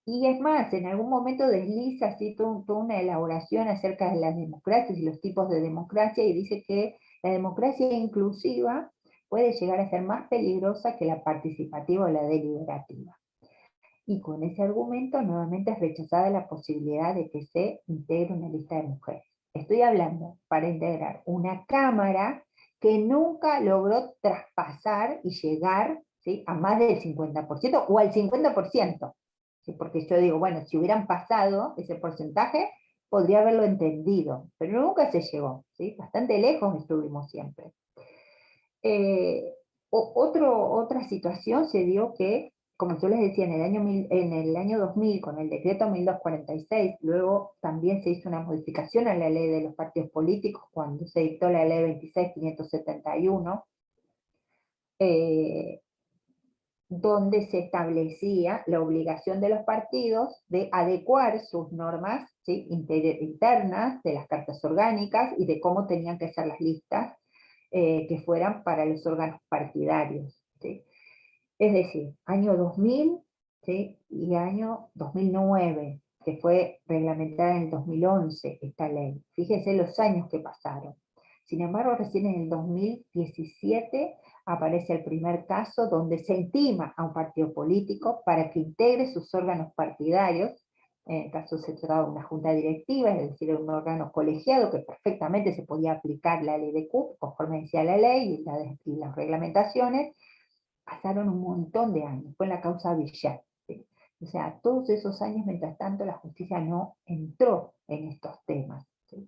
Y es más, en algún momento desliza así toda una elaboración acerca de las democracias y los tipos de democracia, y dice que la democracia inclusiva puede llegar a ser más peligrosa que la participativa o la deliberativa. Y con ese argumento nuevamente es rechazada la posibilidad de que se integre una lista de mujeres. Estoy hablando para integrar una Cámara que nunca logró traspasar y llegar, ¿sí?, a más del 50% o al 50%. ¿Sí? Porque yo digo, bueno, si hubieran pasado ese porcentaje, podría haberlo entendido, pero nunca se llegó, ¿sí? Bastante lejos estuvimos siempre. Otra situación se dio que, como yo les decía, en el año 2000, con el decreto 1246, luego también se hizo una modificación a la ley de los partidos políticos, cuando se dictó la ley 26.571, donde se establecía la obligación de los partidos de adecuar sus normas, ¿sí?, internas de las cartas orgánicas, y de cómo tenían que ser las listas que fueran para los órganos partidarios, ¿sí? Es decir, año 2000, ¿sí?, y año 2009, que fue reglamentada en el 2011 esta ley. Fíjense los años que pasaron. Sin embargo, recién en el 2017 aparece el primer caso donde se intima a un partido político para que integre sus órganos partidarios. En el caso se trataba de una junta directiva, es decir, un órgano colegiado que perfectamente se podía aplicar la ley de CUP, conforme decía la ley y las reglamentaciones. Pasaron un montón de años, fue la causa Villar, ¿sí? O sea, todos esos años, mientras tanto, la justicia no entró en estos temas, ¿sí?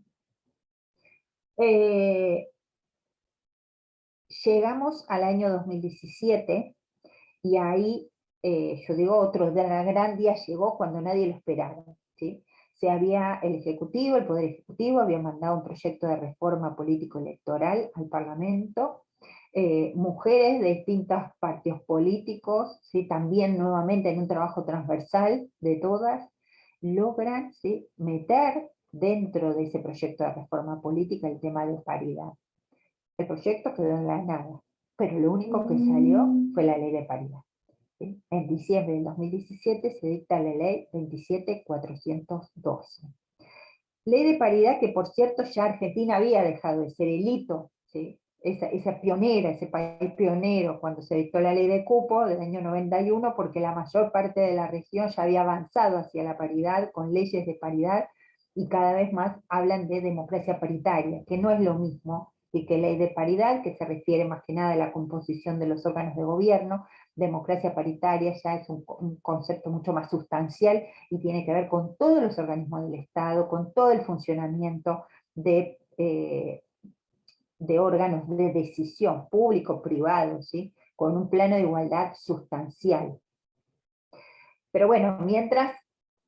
Llegamos al año 2017, y ahí, yo digo, otro gran día llegó cuando nadie lo esperaba, ¿sí? El Poder Ejecutivo había mandado un proyecto de reforma político-electoral al Parlamento, mujeres de distintos partidos políticos, ¿sí? También nuevamente en un trabajo transversal de todas, logran, ¿sí?, meter dentro de ese proyecto de reforma política el tema de paridad. El proyecto quedó en la nada, pero lo único que salió fue la ley de paridad. ¿Sí? En diciembre del 2017 se dicta la ley 27.412. Ley de paridad que, por cierto, ya Argentina había dejado de ser el hito, ¿sí? Esa pionera, ese país pionero cuando se dictó la ley de cupo del año 91, porque la mayor parte de la región ya había avanzado hacia la paridad, con leyes de paridad, y cada vez más hablan de democracia paritaria, que no es lo mismo y que ley de paridad, que se refiere más que nada a la composición de los órganos de gobierno. Democracia paritaria ya es un concepto mucho más sustancial y tiene que ver con todos los organismos del Estado, con todo el funcionamiento de órganos de decisión público-privado, ¿sí?, con un plano de igualdad sustancial. Pero bueno, mientras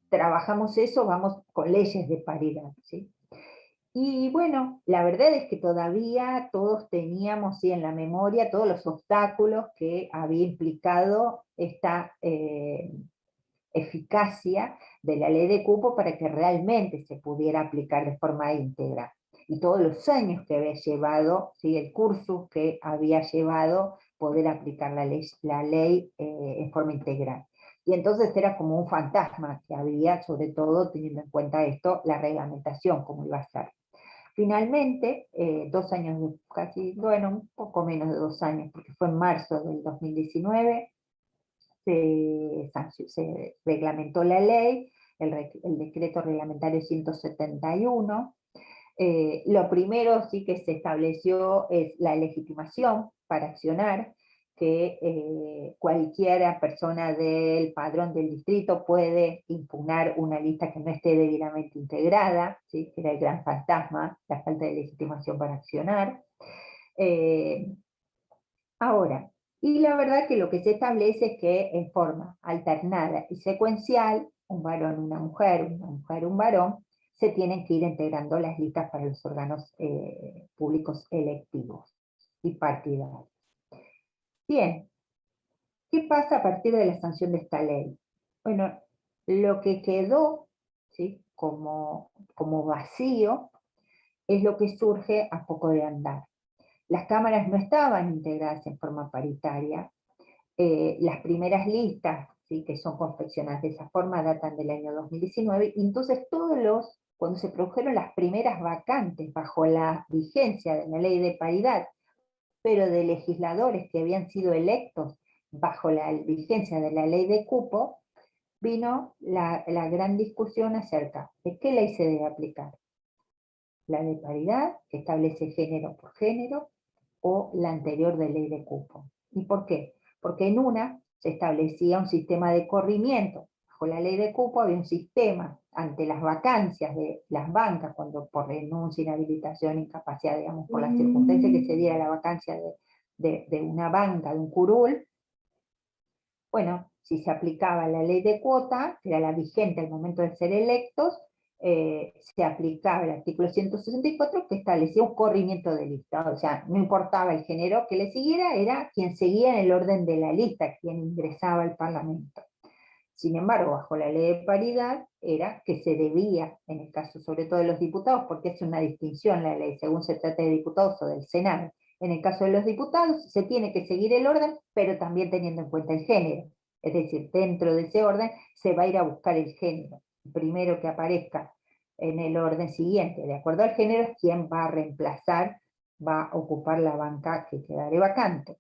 trabajamos eso, vamos con leyes de paridad, ¿sí? Y bueno, la verdad es que todavía todos teníamos, ¿sí?, en la memoria todos los obstáculos que había implicado esta eficacia de la ley de cupo para que realmente se pudiera aplicar de forma íntegra. Y todos los años que había llevado, ¿sí?, el curso que había llevado poder aplicar la ley en forma integral. Y entonces era como un fantasma que había, sobre todo teniendo en cuenta esto, la reglamentación, cómo iba a ser. Finalmente, 2 años, casi, bueno, un poco menos de 2 años, porque fue en marzo del 2019, se reglamentó la ley, el decreto reglamentario 171. Lo primero sí que se estableció es la legitimación para accionar, que cualquier persona del padrón del distrito puede impugnar una lista que no esté debidamente integrada, ¿sí?, que era el gran fantasma, la falta de legitimación para accionar. Ahora, y la verdad que lo que se establece es que en forma alternada y secuencial, un varón, una mujer, un varón, se tienen que ir integrando las listas para los órganos públicos electivos y partidarios. Bien, ¿qué pasa a partir de la sanción de esta ley? Bueno, lo que quedó, ¿sí?, como vacío es lo que surge a poco de andar. Las cámaras no estaban integradas en forma paritaria. Las primeras listas, ¿sí?, que son confeccionadas de esa forma datan del año 2019, y entonces cuando se produjeron las primeras vacantes bajo la vigencia de la ley de paridad, pero de legisladores que habían sido electos bajo la vigencia de la ley de cupo, vino la gran discusión acerca de qué ley se debe aplicar. La de paridad, que establece género por género, o la anterior de ley de cupo. ¿Y por qué? Porque en una se establecía un sistema de corrimiento. Bajo la ley de cupo había un sistema ante las vacancias de las bancas, cuando por renuncia, inhabilitación, incapacidad, digamos, por las circunstancias que se diera la vacancia de una banca, de un curul. Bueno, si se aplicaba la ley de cuota, que era la vigente al momento de ser electos, se aplicaba el artículo 164, que establecía un corrimiento de lista. O sea, no importaba el género que le siguiera, era quien seguía en el orden de la lista, quien ingresaba al Parlamento. Sin embargo, bajo la ley de paridad, era que se debía, en el caso sobre todo de los diputados, porque es una distinción la ley, según se trate de diputados o del Senado. En el caso de los diputados, se tiene que seguir el orden, pero también teniendo en cuenta el género. Es decir, dentro de ese orden se va a ir a buscar el género. El primero que aparezca en el orden siguiente, de acuerdo al género, es quien va a reemplazar, va a ocupar la banca que quedará vacante.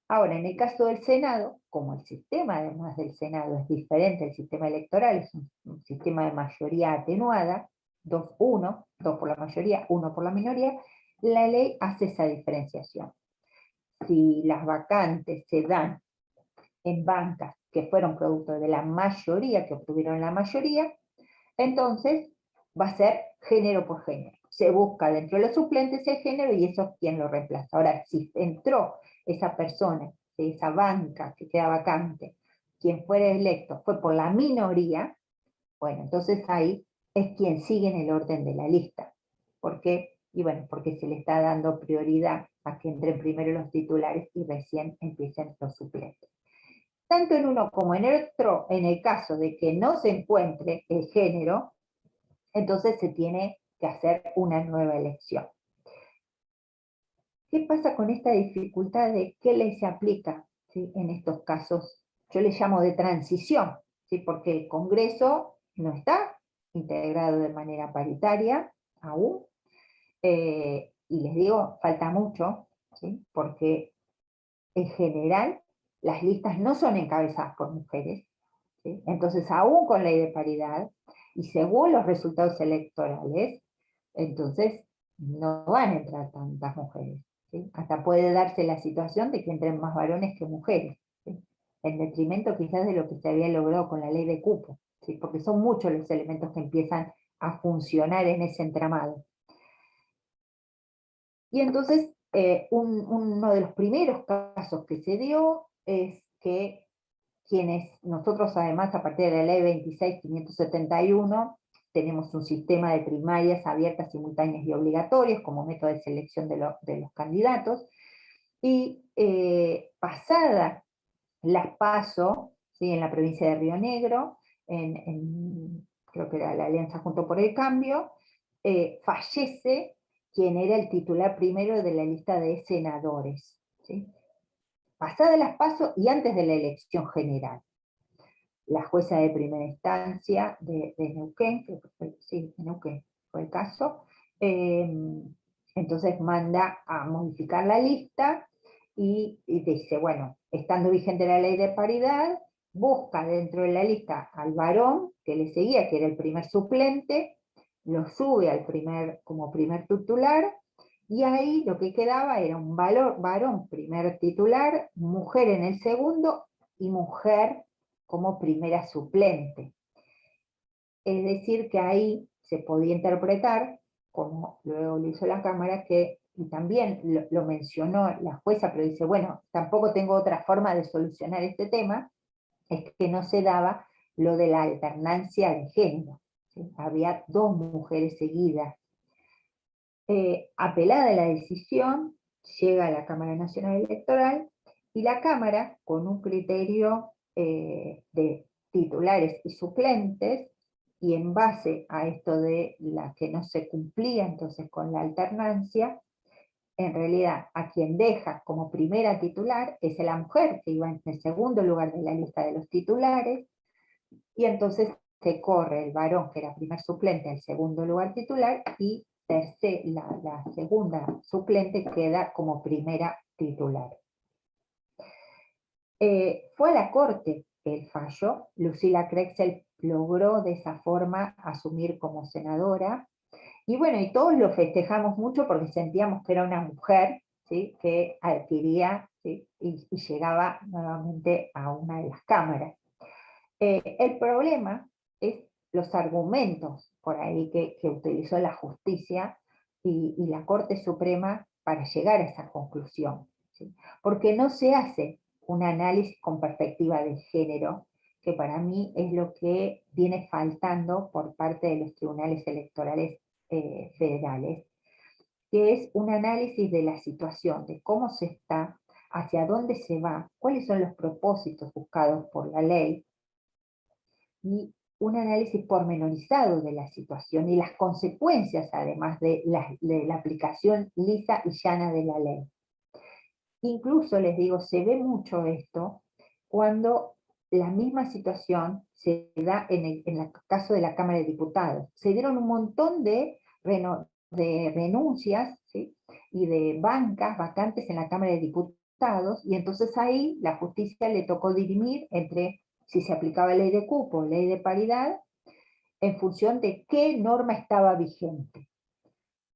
Ahora, en el caso del Senado, como el sistema además del Senado es diferente al sistema electoral, es un sistema de mayoría atenuada, 2-1, 2 por la mayoría, 1 por la minoría, la ley hace esa diferenciación. Si las vacantes se dan en bancas que fueron producto de la mayoría, que obtuvieron la mayoría, entonces va a ser género por género. Se busca dentro de los suplentes el género y eso es quien lo reemplaza. Ahora, si entró esa persona de esa banca que queda vacante, quien fuera electo fue por la minoría, bueno, entonces ahí es quien sigue en el orden de la lista. ¿Por qué? Y bueno, porque se le está dando prioridad a que entren primero los titulares y recién empiecen los suplentes. Tanto en uno como en el otro, en el caso de que no se encuentre el género, entonces se tiene que hacer una nueva elección. ¿Qué pasa con esta dificultad de qué ley se aplica, ¿sí?, en estos casos? Yo le llamo de transición, ¿sí?, porque el Congreso no está integrado de manera paritaria aún, y les digo, falta mucho, ¿sí?, porque en general las listas no son encabezadas por mujeres, ¿sí? Entonces, aún con ley de paridad, y según los resultados electorales, entonces no van a entrar tantas mujeres, ¿sí? Hasta puede darse la situación de que entren más varones que mujeres, ¿sí?, en detrimento quizás de lo que se había logrado con la ley de cupo, ¿sí?, porque son muchos los elementos que empiezan a funcionar en ese entramado. Y entonces, uno de los primeros casos que se dio es que nosotros además a partir de la ley 26.571, tenemos un sistema de primarias abiertas, simultáneas y obligatorias como método de selección de los candidatos, y pasada las PASO, ¿sí?, en la provincia de Río Negro, creo que era la Alianza Junto por el Cambio, fallece quien era el titular primero de la lista de senadores, ¿sí?, pasada las PASO y antes de la elección general. La jueza de primera instancia de Neuquén, sí, de Neuquén fue el caso, entonces manda a modificar la lista y dice, bueno, estando vigente la ley de paridad, busca dentro de la lista al varón que le seguía, que era el primer suplente, lo sube como primer titular, y ahí lo que quedaba era un varón primer titular, mujer en el segundo, y mujer como primera suplente. Es decir, que ahí se podía interpretar, como luego lo hizo la Cámara, y también lo mencionó la jueza, pero dice, bueno, tampoco tengo otra forma de solucionar este tema, es que no se daba lo de la alternancia de género, ¿sí? Había dos mujeres seguidas. Apelada la decisión, llega a la Cámara Nacional Electoral, y la Cámara, con un criterio de titulares y suplentes, y en base a esto de la que no se cumplía entonces con la alternancia, en realidad a quien deja como primera titular es a la mujer, que iba en el segundo lugar de la lista de los titulares, y entonces se corre el varón, que era primer suplente, al segundo lugar titular, y la segunda suplente queda como primera titular. Fue a la Corte el fallo, Lucila Krexel logró de esa forma asumir como senadora, y bueno, y todos lo festejamos mucho porque sentíamos que era una mujer, ¿sí?, que adquiría, ¿sí?, y llegaba nuevamente a una de las cámaras. El problema es los argumentos por ahí que utilizó la justicia y la Corte Suprema para llegar a esa conclusión, ¿sí?, porque no se hace un análisis con perspectiva de género, que para mí es lo que viene faltando por parte de los tribunales electorales federales, que es un análisis de la situación, de cómo se está, hacia dónde se va, cuáles son los propósitos buscados por la ley, y un análisis pormenorizado de la situación y las consecuencias, además de la aplicación lisa y llana de la ley. Incluso, les digo, se ve mucho esto cuando la misma situación se da en el caso de la Cámara de Diputados. Se dieron un montón de renuncias, ¿sí?, y de bancas vacantes en la Cámara de Diputados, y entonces ahí la justicia le tocó dirimir entre si se aplicaba ley de cupo o ley de paridad, en función de qué norma estaba vigente.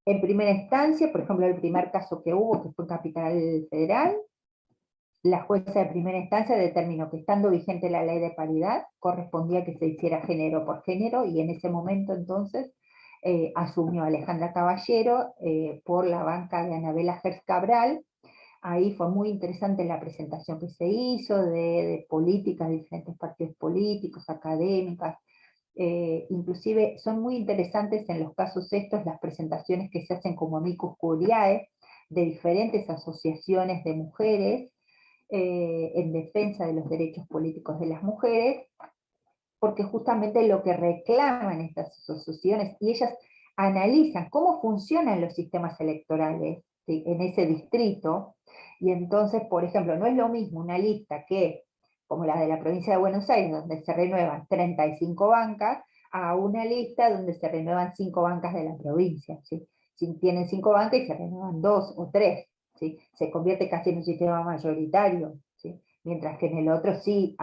En primera instancia, por ejemplo, el primer caso que hubo, que fue en Capital Federal, la jueza de primera instancia determinó que estando vigente la ley de paridad, correspondía que se hiciera género por género, y en ese momento entonces asumió Alejandra Caballero por la banca de Anabela Gers Cabral. Ahí fue muy interesante la presentación que se hizo de políticas de diferentes partidos políticos, académicas, inclusive son muy interesantes en los casos estos las presentaciones que se hacen como amicus curiae, de diferentes asociaciones de mujeres en defensa de los derechos políticos de las mujeres, porque justamente lo que reclaman estas asociaciones, y ellas analizan cómo funcionan los sistemas electorales, ¿sí?, en ese distrito, y entonces, por ejemplo, no es lo mismo una lista que, como la de la provincia de Buenos Aires, donde se renuevan 35 bancas, a una lista donde se renuevan 5 bancas de la provincia, ¿sí? Si tienen 5 bancas y se renuevan 2 o 3, ¿sí? Se convierte casi en un sistema mayoritario, ¿sí? Mientras que en el otro sí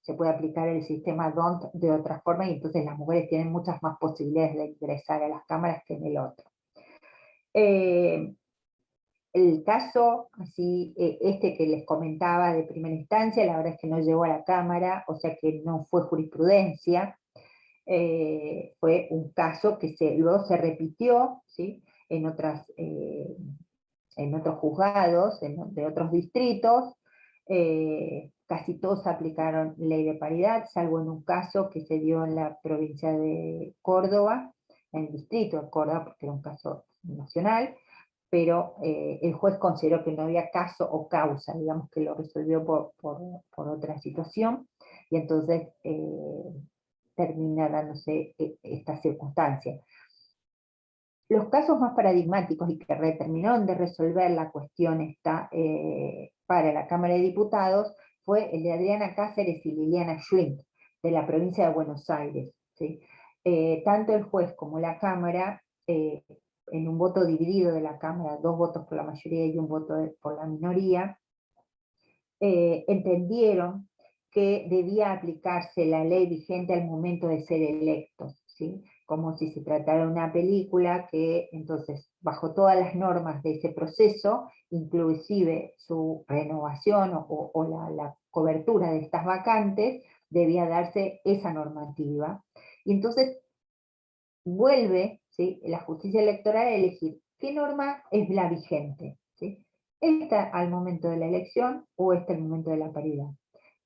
se puede aplicar el sistema DONT de otra forma, y entonces las mujeres tienen muchas más posibilidades de ingresar a las cámaras que en el otro. El caso, así, este que les comentaba de primera instancia, la verdad es que no llegó a la Cámara, o sea que no fue jurisprudencia, fue un caso que luego se repitió, ¿sí?, en otros juzgados, de otros distritos. Casi todos aplicaron ley de paridad, salvo en un caso que se dio en la provincia de Córdoba, en el distrito de Córdoba, porque era un caso nacional, pero el juez consideró que no había caso o causa, digamos que lo resolvió por otra situación, y entonces termina dándose esta circunstancia. Los casos más paradigmáticos y que terminaron de resolver la cuestión esta para la Cámara de Diputados fue el de Adriana Cáceres y Liliana Schwint, de la provincia de Buenos Aires, ¿sí? Tanto el juez como la Cámara, en un voto dividido de la Cámara, 2 votos por la mayoría y 1 voto por la minoría, entendieron que debía aplicarse la ley vigente al momento de ser electos, ¿sí?, como si se tratara de una película que entonces, bajo todas las normas de ese proceso, inclusive su renovación o la cobertura de estas vacantes, debía darse esa normativa. Y entonces vuelve, ¿sí?, la justicia electoral a elegir qué norma es la vigente, ¿sí? ¿Esta al momento de la elección o esta al momento de la paridad?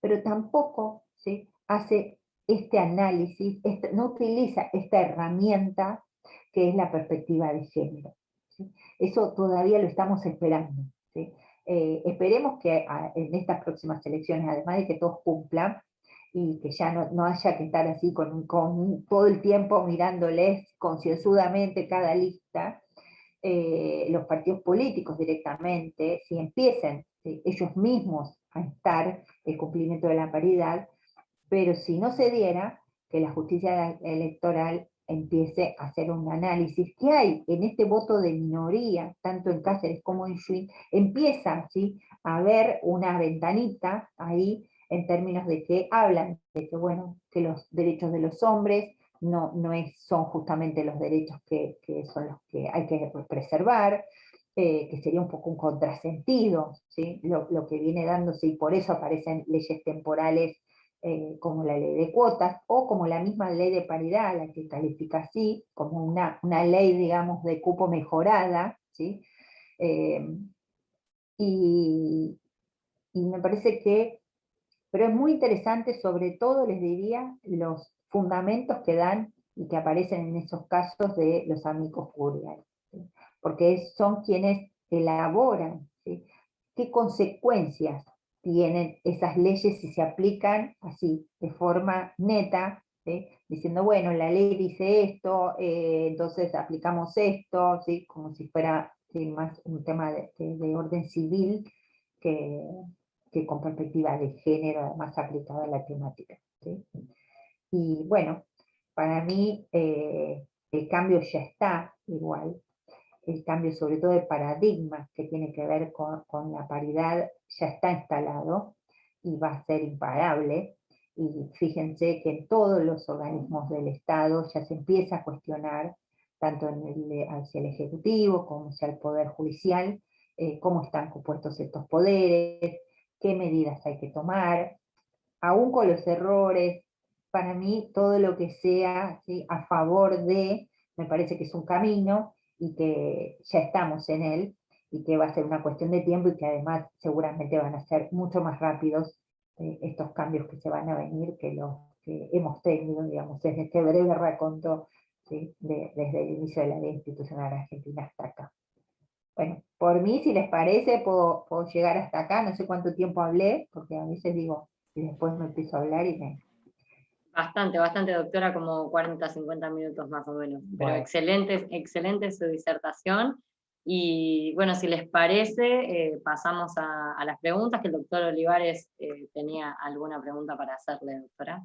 Pero tampoco, ¿sí?, hace este análisis, no utiliza esta herramienta que es la perspectiva de género, ¿sí? Eso todavía lo estamos esperando, ¿sí? Esperemos que en estas próximas elecciones, además de que todos cumplan, y que ya no haya que estar así con todo el tiempo mirándoles concienzudamente cada lista, los partidos políticos directamente, si empiecen ellos mismos a estar el cumplimiento de la paridad, pero si no se diera, que la justicia electoral empiece a hacer un análisis que hay en este voto de minoría, tanto en Cáceres como en Schwinn, empieza, ¿sí?, a haber una ventanita ahí en términos de que hablan de que, bueno, que los derechos de los hombres son justamente los derechos que son los que hay que preservar, que sería un poco un contrasentido, ¿sí?, lo que viene dándose, y por eso aparecen leyes temporales como la ley de cuotas, o como la misma ley de paridad, la que califica así, como una ley, digamos, de cupo mejorada, ¿sí? Y me parece que, pero es muy interesante, sobre todo les diría, los fundamentos que dan y que aparecen en esos casos de los amicus curiae, ¿sí?, porque son quienes elaboran, ¿sí?, qué consecuencias tienen esas leyes si se aplican así, de forma neta, ¿sí?, diciendo, bueno, la ley dice esto, entonces aplicamos esto, ¿sí?, como si fuera, ¿sí?, más un tema de orden civil que con perspectiva de género, además aplicada a la temática, ¿sí? Y bueno, para mí el cambio ya está igual, el cambio sobre todo de paradigma que tiene que ver con la paridad ya está instalado y va a ser imparable. Y fíjense que en todos los organismos del Estado ya se empieza a cuestionar, tanto hacia el Ejecutivo como hacia el Poder Judicial, cómo están compuestos estos poderes, qué medidas hay que tomar, aún con los errores. Para mí todo lo que sea, ¿sí?, a favor de, me parece que es un camino, y que ya estamos en él, y que va a ser una cuestión de tiempo, y que además seguramente van a ser mucho más rápidos estos cambios que se van a venir que los que hemos tenido, digamos, desde este breve raconto, ¿sí?, desde el inicio de la ley institucional argentina hasta acá. Bueno, por mí, si les parece, puedo llegar hasta acá, no sé cuánto tiempo hablé, porque a veces digo, y después me empiezo a hablar y me... Bastante, bastante, doctora, como 40, 50 minutos más o menos. Pero Bueno, excelente, excelente su disertación. Y bueno, si les parece, pasamos a las preguntas, que el doctor Olivares tenía alguna pregunta para hacerle, doctora.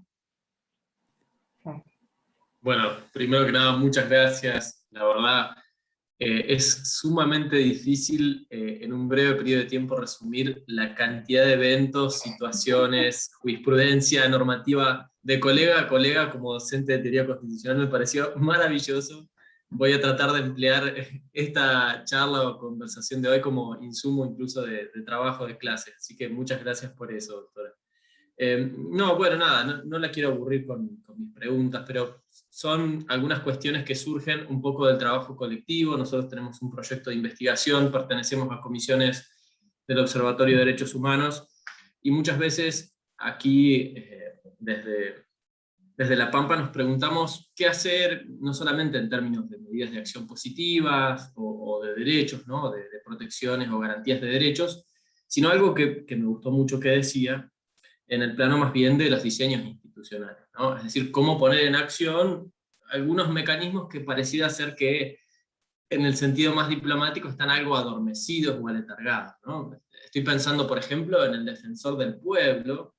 Bueno, primero que nada, muchas gracias. La verdad, es sumamente difícil en un breve periodo de tiempo resumir la cantidad de eventos, situaciones, jurisprudencia, normativa, de colega a colega como docente de teoría constitucional. Me pareció maravilloso. Voy a tratar de emplear esta charla o conversación de hoy como insumo incluso de trabajo de clase. Así que muchas gracias por eso, doctora. No, bueno, nada, no la quiero aburrir con mis preguntas, pero son algunas cuestiones que surgen un poco del trabajo colectivo. Nosotros tenemos un proyecto de investigación, pertenecemos a comisiones del Observatorio de Derechos Humanos, y muchas veces aquí, desde La Pampa, nos preguntamos qué hacer, no solamente en términos de medidas de acción positivas o de derechos, ¿no? de protecciones o garantías de derechos, sino algo que me gustó mucho que decía, en el plano más bien de los diseños institucionales, ¿no? Es decir, cómo poner en acción algunos mecanismos que pareciera ser que, en el sentido más diplomático, están algo adormecidos o aletargados, ¿no? Estoy pensando, por ejemplo, en el defensor del pueblo,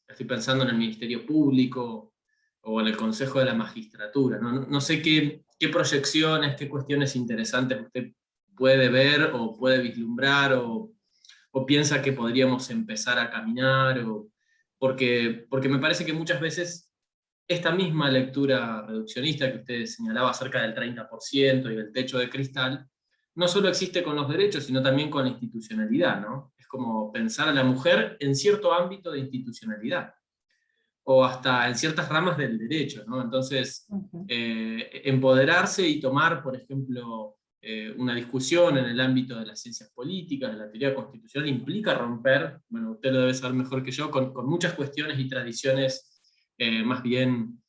estoy pensando en el Ministerio Público o en el Consejo de la Magistratura, ¿no? No sé qué proyecciones, qué cuestiones interesantes usted puede ver o puede vislumbrar o piensa que podríamos empezar a caminar, porque me parece que muchas veces esta misma lectura reduccionista que usted señalaba acerca del 30% y del techo de cristal, no solo existe con los derechos, sino también con la institucionalidad, ¿no? Es como pensar a la mujer en cierto ámbito de institucionalidad, o hasta en ciertas ramas del derecho, ¿no? Entonces, empoderarse y tomar, por ejemplo, una discusión en el ámbito de las ciencias políticas, de la teoría constitucional, implica romper, bueno, usted lo debe saber mejor que yo, con muchas cuestiones y tradiciones más bien,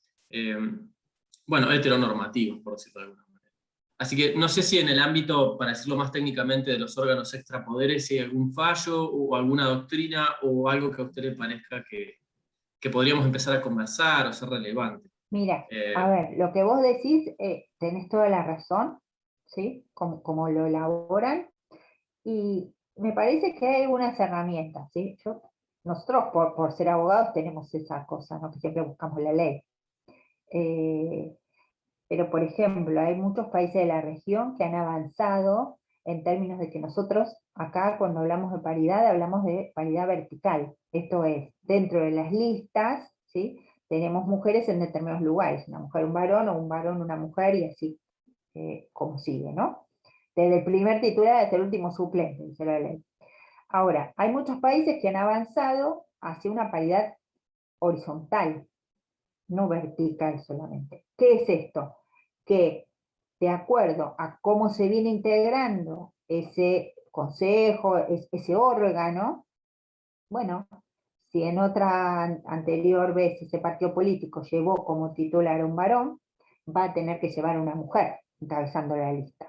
bueno, heteronormativas, por decirlo de alguna manera. Así que no sé si en el ámbito, para decirlo más técnicamente, de los órganos extrapoderes, si hay algún fallo o alguna doctrina o algo que a usted le parezca que podríamos empezar a conversar o ser relevante. mira, a ver, lo que vos decís, tenés toda la razón, ¿sí? Como lo elaboran, y me parece que hay algunas herramientas, ¿sí? Nosotros, por ser abogados, tenemos esa cosa, ¿no? Que siempre buscamos la ley. Eh, pero, por ejemplo, hay muchos países de la región que han avanzado en términos de que nosotros, acá cuando hablamos de paridad, hablamos de paridad vertical. Esto es, dentro de las listas, ¿sí? Tenemos mujeres en determinados lugares, una mujer, un varón, o un varón, una mujer, y así, como sigue, ¿no? Desde el primer titular hasta el último suplente, dice la ley. Ahora, hay muchos países que han avanzado hacia una paridad horizontal, no vertical solamente. ¿Qué es esto? Que de acuerdo a cómo se viene integrando ese consejo, ese órgano, bueno, si en otra anterior vez ese partido político llevó como titular a un varón, va a tener que llevar a una mujer encabezando la lista.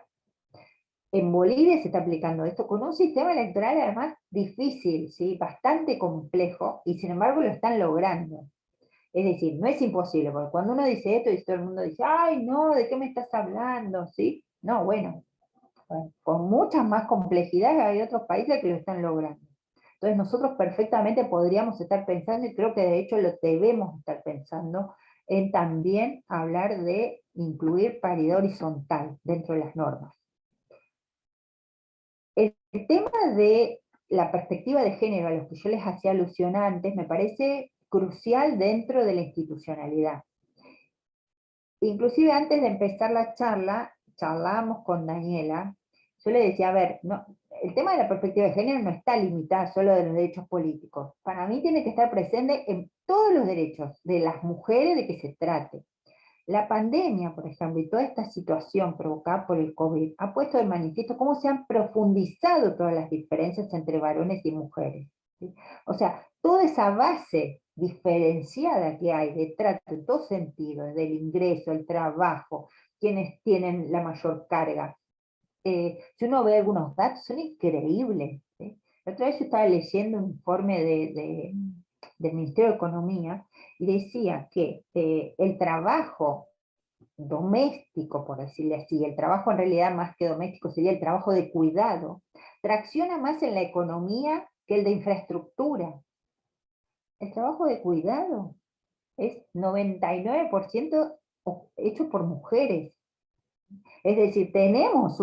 En Bolivia se está aplicando esto con un sistema electoral además difícil, ¿sí? Bastante complejo, y sin embargo lo están logrando. Es decir, no es imposible, porque cuando uno dice esto y todo el mundo dice, ay, no, ¿de qué me estás hablando? ¿Sí? No, bueno, con muchas más complejidades hay otros países que lo están logrando. Entonces nosotros perfectamente podríamos estar pensando, y creo que de hecho lo debemos estar pensando, en también hablar de incluir paridad horizontal dentro de las normas. El tema de la perspectiva de género a los que yo les hacía alusión antes me parece crucial dentro de la institucionalidad. Inclusive antes de empezar la charla, charlábamos con Daniela, yo le decía, a ver, no, el tema de la perspectiva de género no está limitada solo de los derechos políticos. Para mí tiene que estar presente en todos los derechos de las mujeres de que se trate. La pandemia, por ejemplo, y toda esta situación provocada por el COVID, ha puesto de manifiesto cómo se han profundizado todas las diferencias entre varones y mujeres, ¿sí? O sea, toda esa base diferenciada que hay de trato en todos sentidos, del ingreso, el trabajo, quienes tienen la mayor carga, si uno ve algunos datos, son increíbles, ¿sí? La otra vez yo estaba leyendo un informe del Ministerio de Economía, y decía que el trabajo doméstico, por decirle así, el trabajo en realidad más que doméstico sería el trabajo de cuidado, tracciona más en la economía que el de infraestructura. El trabajo de cuidado es 99% hecho por mujeres. Es decir, tenemos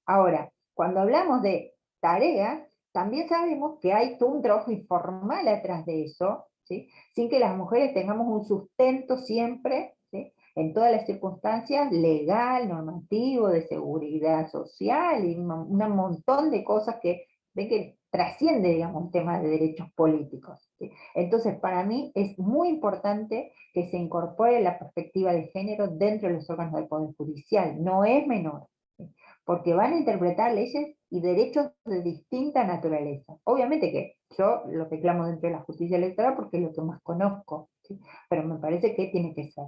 ahora, cuando hablamos de tareas, también sabemos que hay todo un trabajo informal atrás de eso, ¿sí? Sin que las mujeres tengamos un sustento siempre, ¿sí? En todas las circunstancias, legal, normativo, de seguridad social, y un montón de cosas que ven que trasciende, digamos, un tema de derechos políticos, ¿sí? Entonces, para mí es muy importante que se incorpore la perspectiva de género dentro de los órganos del Poder Judicial. No es menor, ¿sí? Porque van a interpretar leyes y derechos de distinta naturaleza. Obviamente que yo lo reclamo dentro de la justicia electoral porque es lo que más conozco, ¿sí? Pero me parece que tiene que ser.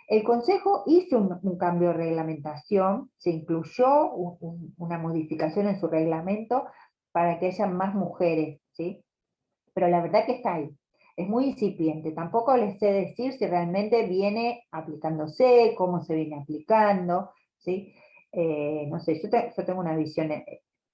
El Consejo hizo un cambio de reglamentación, se incluyó una modificación en su reglamento para que haya más mujeres, ¿sí? Pero la verdad que está ahí. Es muy incipiente, tampoco les sé decir si realmente viene aplicándose, cómo se viene aplicando, ¿sí? No sé, yo tengo una visión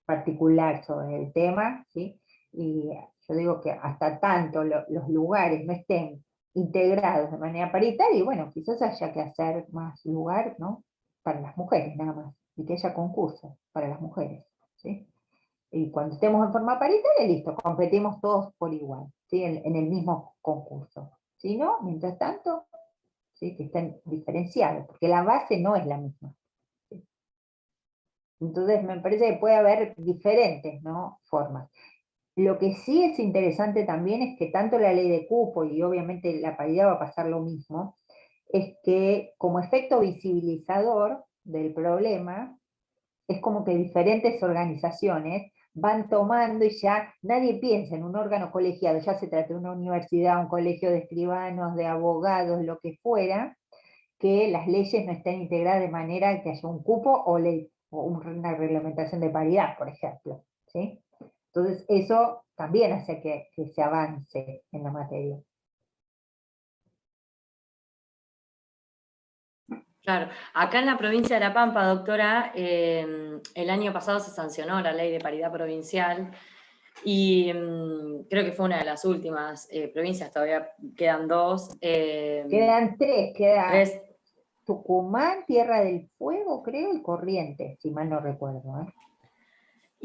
particular sobre el tema, ¿sí? Y yo digo que hasta tanto los lugares no estén integrados de manera paritaria, y bueno, quizás haya que hacer más lugar, ¿no? Para las mujeres nada más, y que haya concursos para las mujeres, ¿sí? Y cuando estemos en forma paritaria, listo, competimos todos por igual, ¿sí? En el mismo concurso. Si no, mientras tanto, ¿sí? Que estén diferenciados, porque la base no es la misma, ¿sí? Entonces me parece que puede haber diferentes, ¿no? Formas. Lo que sí es interesante también es que tanto la ley de cupo y obviamente la paridad va a pasar lo mismo, es que como efecto visibilizador del problema, es como que diferentes organizaciones van tomando, y ya nadie piensa en un órgano colegiado, ya se trata de una universidad, un colegio de escribanos, de abogados, lo que fuera, que las leyes no estén integradas de manera que haya un cupo o una reglamentación de paridad, por ejemplo, ¿sí? Entonces eso también hace que se avance en la materia. Claro, acá en la provincia de La Pampa, doctora, el año pasado se sancionó la ley de paridad provincial y creo que fue una de las últimas provincias, todavía quedan dos. Quedan tres, queda Tres. Tucumán, Tierra del Fuego, creo, y Corrientes, si mal no recuerdo, ¿eh?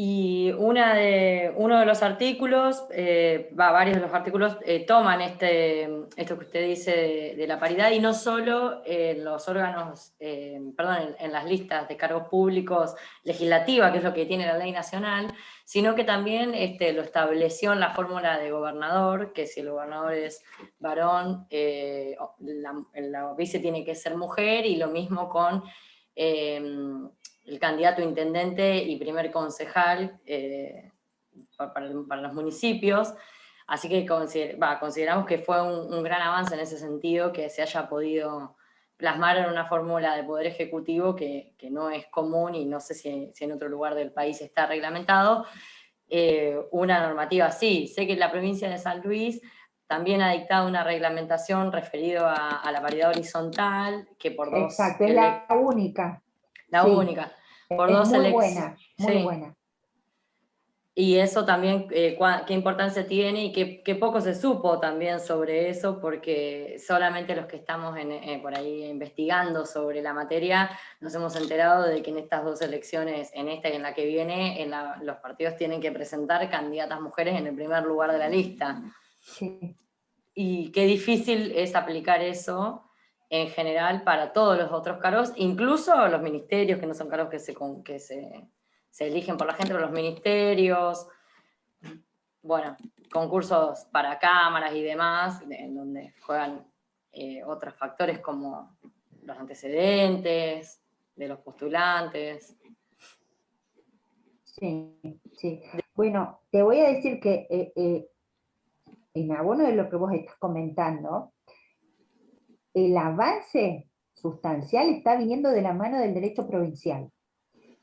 Y uno de los artículos, varios de los artículos toman esto que usted dice de la paridad, y no solo en los órganos, en las listas de cargos públicos legislativa, que es lo que tiene la ley nacional, sino que también lo estableció en la fórmula de gobernador, que si el gobernador es varón, la vice tiene que ser mujer, y lo mismo con el candidato a intendente y primer concejal para los municipios. Así que consideramos que fue un gran avance en ese sentido, que se haya podido plasmar en una fórmula de poder ejecutivo que no es común, y no sé si en otro lugar del país está reglamentado, una normativa así. Sé que la provincia de San Luis también ha dictado una reglamentación referido a la paridad horizontal, que por dos... Exacto, es la única. La Sí, única. Por es dos muy elecciones. buena, muy Sí. buena. Y eso también, qué importancia tiene, y qué poco se supo también sobre eso, porque solamente los que estamos por ahí investigando sobre la materia nos hemos enterado de que en estas dos elecciones, en esta y en la que viene, los partidos tienen que presentar candidatas mujeres en el primer lugar de la lista. Sí. Y qué difícil es aplicar eso en general para todos los otros cargos, incluso los ministerios, que no son cargos que se eligen por la gente, pero los ministerios, bueno, concursos para cámaras y demás, en donde juegan otros factores como los antecedentes de los postulantes. Sí, sí. Bueno, te voy a decir que en abono de lo que vos estás comentando, el avance sustancial está viniendo de la mano del derecho provincial.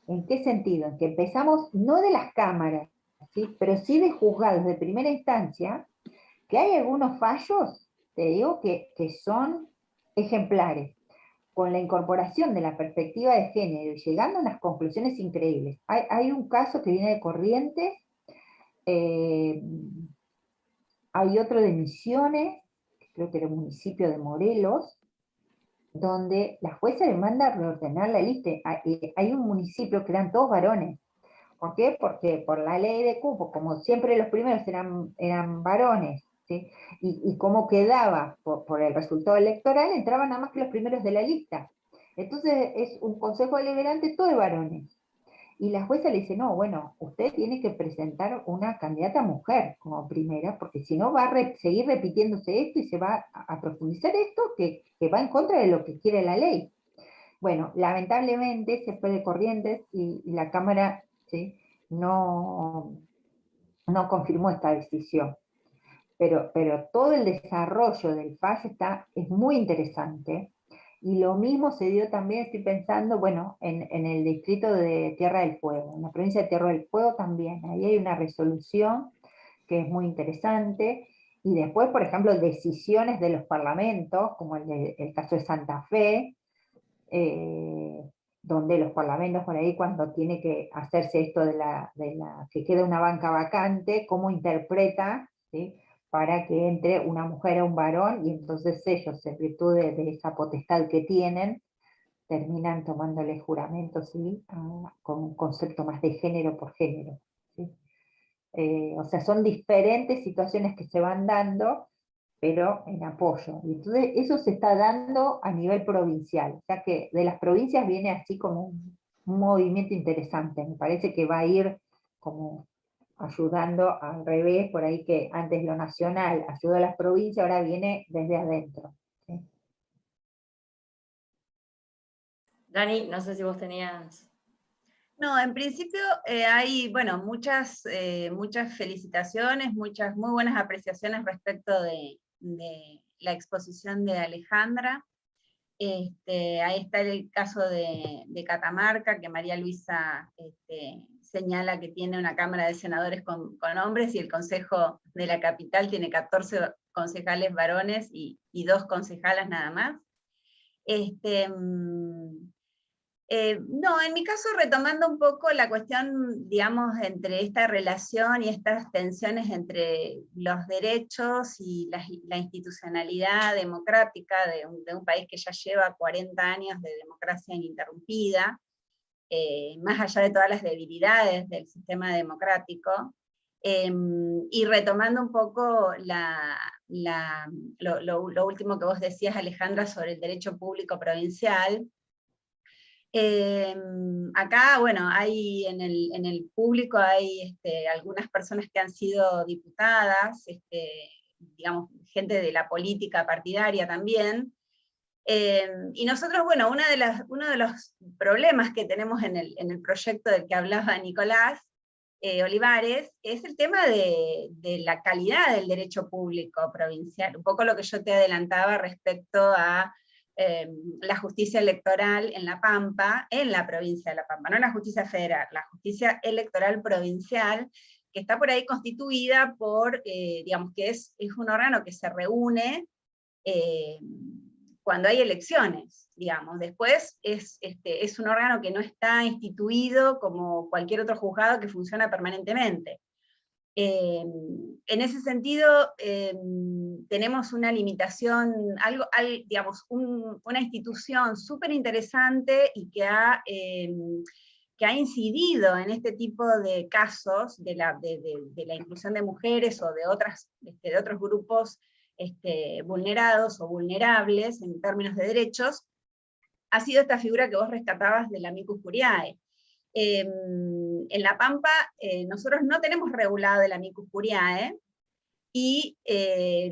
¿En qué sentido? En que empezamos no de las cámaras, ¿sí? Pero sí de juzgados de primera instancia, que hay algunos fallos, te digo, que son ejemplares, con la incorporación de la perspectiva de género y llegando a unas conclusiones increíbles. Hay un caso que viene de Corrientes, eh, hay otro de Misiones, que creo que era un municipio de Morelos, donde la jueza le manda a reordenar la lista. Hay un municipio que eran todos varones. ¿Por qué? Porque por la ley de cupo, como siempre los primeros eran varones, ¿sí? Y cómo quedaba por el resultado electoral, entraban nada más que los primeros de la lista. Entonces es un consejo deliberante todo de varones. Y la jueza le dice, no, bueno, usted tiene que presentar una candidata mujer como primera, porque si no va a seguir repitiéndose esto y se va a profundizar esto que va en contra de lo que quiere la ley. Bueno, lamentablemente se fue de Corrientes y la Cámara, ¿sí?, no, no confirmó esta decisión. Pero todo el desarrollo del fallo es muy interesante. Y lo mismo se dio también, estoy pensando, bueno, en el distrito de Tierra del Fuego, en la provincia de Tierra del Fuego también. Ahí hay una resolución que es muy interesante. Y después, por ejemplo, decisiones de los parlamentos, como el caso de Santa Fe, eh, donde los parlamentos por ahí, cuando tiene que hacerse esto que queda una banca vacante, cómo interpreta, ¿sí?, para que entre una mujer o un varón, y entonces ellos, en virtud de esa potestad que tienen, terminan tomándole juramento, ¿sí?, con un concepto más de género por género, ¿sí? O sea, son diferentes situaciones que se van dando, pero en apoyo. Y entonces eso se está dando a nivel provincial, o sea que de las provincias viene así como un movimiento interesante, me parece que va a ir como ayudando al revés, por ahí que antes lo nacional ayudó a las provincias, ahora viene desde adentro, ¿sí? Dani, no sé si vos tenías... No, en principio hay, bueno, muchas felicitaciones, muchas muy buenas apreciaciones respecto de la exposición de Alejandra. Ahí está el caso de Catamarca, que María Luisa señala que tiene una Cámara de Senadores con hombres, y el Consejo de la Capital tiene 14 concejales varones y 2 concejalas nada más. No, en mi caso, retomando un poco la cuestión, digamos, entre esta relación y estas tensiones entre los derechos y la institucionalidad democrática de un país que ya lleva 40 años de democracia ininterrumpida, más allá de todas las debilidades del sistema democrático, y retomando un poco lo último que vos decías, Alejandra, sobre el derecho público provincial. Acá, bueno, hay en el público hay algunas personas que han sido diputadas, digamos, gente de la política partidaria también. Y nosotros, bueno, uno de los problemas que tenemos en el proyecto del que hablaba Nicolás Olivares es el tema de la calidad del derecho público provincial, un poco lo que yo te adelantaba respecto a la justicia electoral en La Pampa, en la provincia de La Pampa, no la justicia federal, la justicia electoral provincial, que está por ahí constituida por, digamos, que es un órgano que se reúne cuando hay elecciones, digamos. Después es un órgano que no está instituido como cualquier otro juzgado que funciona permanentemente. En ese sentido, tenemos una limitación, digamos, una institución súper interesante y que ha incidido en este tipo de casos de la inclusión de mujeres o de otros grupos vulnerados o vulnerables en términos de derechos, ha sido esta figura que vos rescatabas del amicus curiae. En La Pampa nosotros no tenemos regulado el amicus curiae, y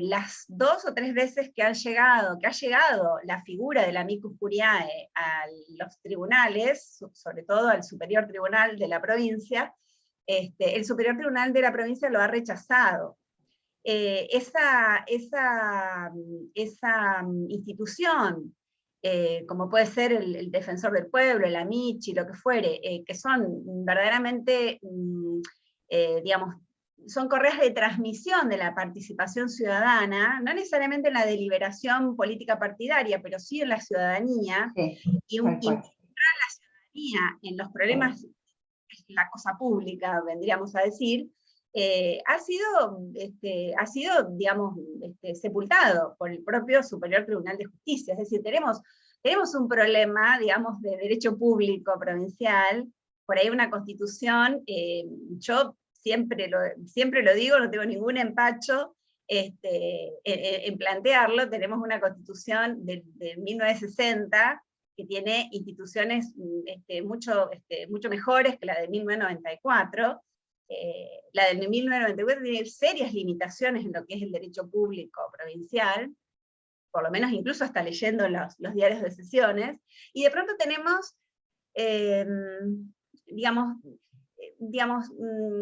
las 2 o 3 veces que ha llegado la figura del amicus curiae a los tribunales, sobre todo al Superior Tribunal de la provincia, el Superior Tribunal de la provincia lo ha rechazado. Esa institución como puede ser el Defensor del Pueblo, el Amichi, lo que fuere, que son verdaderamente, digamos, son correas de transmisión de la participación ciudadana, no necesariamente en la deliberación política partidaria, pero sí en la ciudadanía, Sí, y tal cual. la ciudadanía en los problemas, la cosa pública, vendríamos a decir, ha sido, digamos, sepultado por el propio Superior Tribunal de Justicia. Es decir, tenemos un problema, digamos, de derecho público provincial, por ahí una constitución, yo siempre lo digo, no tengo ningún empacho en plantearlo. Tenemos una constitución de 1960, que tiene instituciones mucho mejores que la de 1994. La de 1994 tiene serias limitaciones en lo que es el derecho público provincial, por lo menos incluso hasta leyendo los diarios de sesiones, y de pronto tenemos, digamos,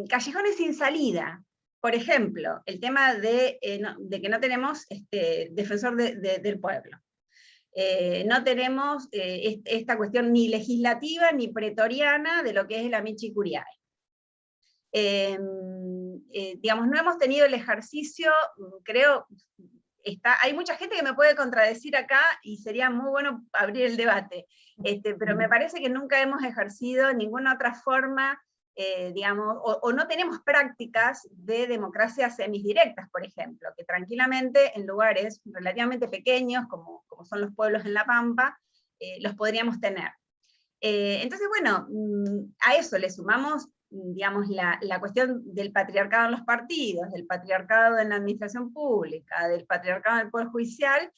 callejones sin salida. Por ejemplo, el tema de que no tenemos defensor del pueblo. No tenemos esta cuestión ni legislativa ni pretoriana de lo que es el Amici Curiae. Digamos, no hemos tenido el ejercicio, creo, hay mucha gente que me puede contradecir acá, y sería muy bueno abrir el debate, pero me parece que nunca hemos ejercido ninguna otra forma, digamos, o no tenemos prácticas de democracia semidirectas, por ejemplo, que tranquilamente en lugares relativamente pequeños, como son los pueblos en La Pampa, los podríamos tener. Entonces, bueno, a eso le sumamos, digamos, la cuestión del patriarcado en los partidos, del patriarcado en la administración pública, del patriarcado en el Poder Judicial,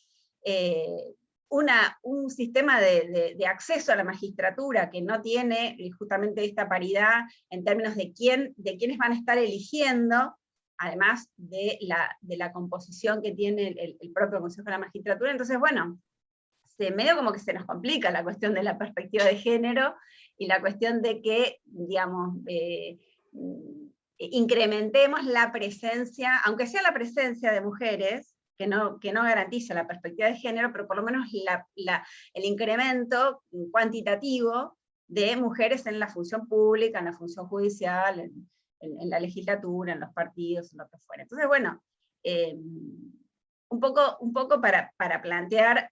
un sistema de acceso a la magistratura que no tiene justamente esta paridad en términos de quiénes van a estar eligiendo, además de la composición que tiene el propio Consejo de la Magistratura. Entonces, bueno, medio como que se nos complica la cuestión de la perspectiva de género, y la cuestión de que, digamos, incrementemos la presencia, aunque sea la presencia de mujeres, que no garantiza la perspectiva de género, pero por lo menos el incremento cuantitativo de mujeres en la función pública, en la función judicial, en la legislatura, en los partidos, en lo que fuera. Entonces, bueno, un poco para plantearte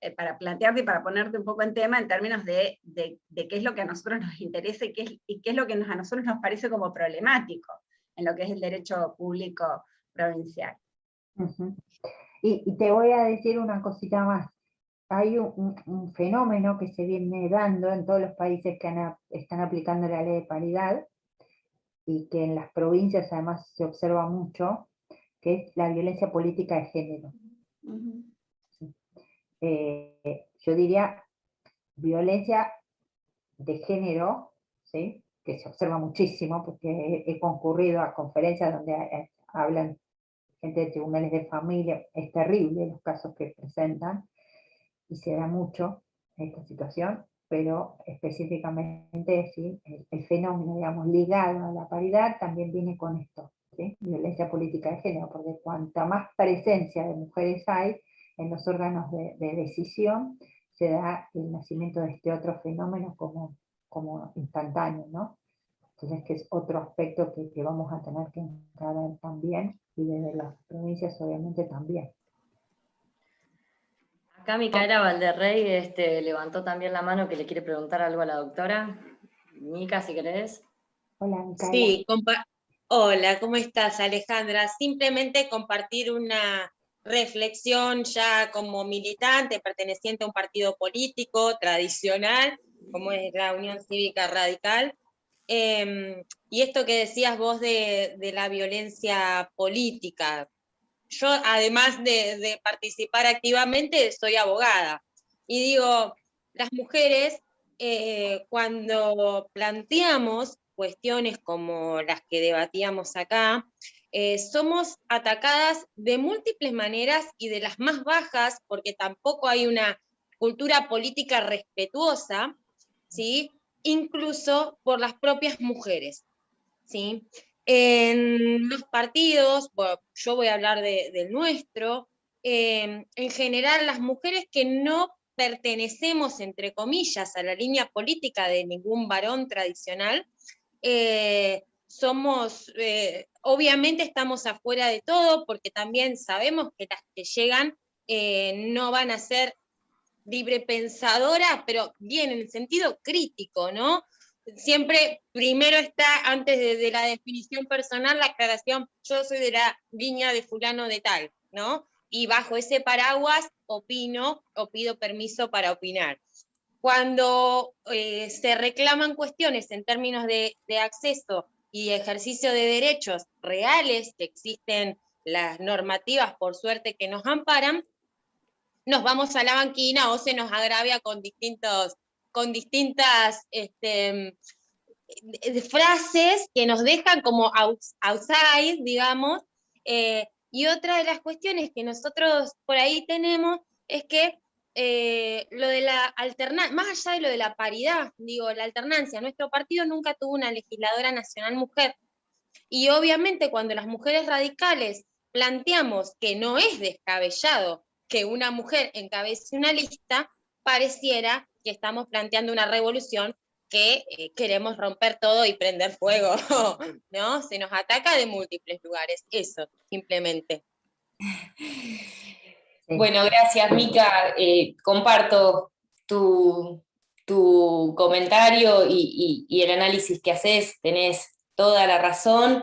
y para ponerte un poco en tema en términos de qué es lo que a nosotros nos interesa y qué es lo que a nosotros nos parece como problemático en lo que es el derecho público provincial. Uh-huh. Y te voy a decir una cosita más. Hay un fenómeno que se viene dando en todos los países que están aplicando la ley de paridad, y que en las provincias además se observa mucho, que es la violencia política de género. Uh-huh. Sí. Yo diría violencia de género, ¿sí? Que se observa muchísimo, porque he concurrido a conferencias donde hablan gente de tribunales de familia. Es terrible los casos que presentan, y se da mucho esta situación, pero específicamente sí, el fenómeno, digamos, ligado a la paridad también viene con esto, ¿sí? Violencia política de género, porque cuanta más presencia de mujeres hay en los órganos de decisión, se da el nacimiento de este otro fenómeno como instantáneo, ¿no? Entonces, que es otro aspecto que vamos a tener que encarar también, y desde las provincias obviamente también. Acá Micaela Valderrey levantó también la mano, que le quiere preguntar algo a la doctora. Mica, si querés. Hola, Micaela. Sí, hola, ¿cómo estás, Alejandra? Simplemente compartir una reflexión ya como militante, perteneciente a un partido político tradicional, como es la Unión Cívica Radical. Y esto que decías vos de la violencia política. Yo, además de participar activamente, soy abogada. Y digo, las mujeres, cuando planteamos cuestiones como las que debatíamos acá, somos atacadas de múltiples maneras y de las más bajas, porque tampoco hay una cultura política respetuosa, ¿sí? Incluso por las propias mujeres, ¿sí? En los partidos, bueno, yo voy a hablar del nuestro, en general las mujeres que no pertenecemos, entre comillas, a la línea política de ningún varón tradicional, obviamente estamos afuera de todo, porque también sabemos que las que llegan no van a ser librepensadoras, pero bien en el sentido crítico, ¿no? Siempre primero está, antes de la definición personal, la aclaración, yo soy de la línea de fulano de tal, ¿no? Y bajo ese paraguas opino o pido permiso para opinar. Cuando se reclaman cuestiones en términos de acceso y ejercicio de derechos reales, que existen las normativas, por suerte, que nos amparan, nos vamos a la banquina o se nos agravia con distintas frases que nos dejan como outside, digamos, y otra de las cuestiones que nosotros por ahí tenemos es que lo de la alternancia, más allá de lo de la paridad, digo, la alternancia, nuestro partido nunca tuvo una legisladora nacional mujer, y obviamente cuando las mujeres radicales planteamos que no es descabellado que una mujer encabece una lista, pareciera que estamos planteando una revolución que queremos romper todo y prender fuego, ¿no? Se nos ataca de múltiples lugares, eso, simplemente. Sí. Bueno, gracias, Mica. Comparto tu comentario y el análisis que haces, tenés toda la razón.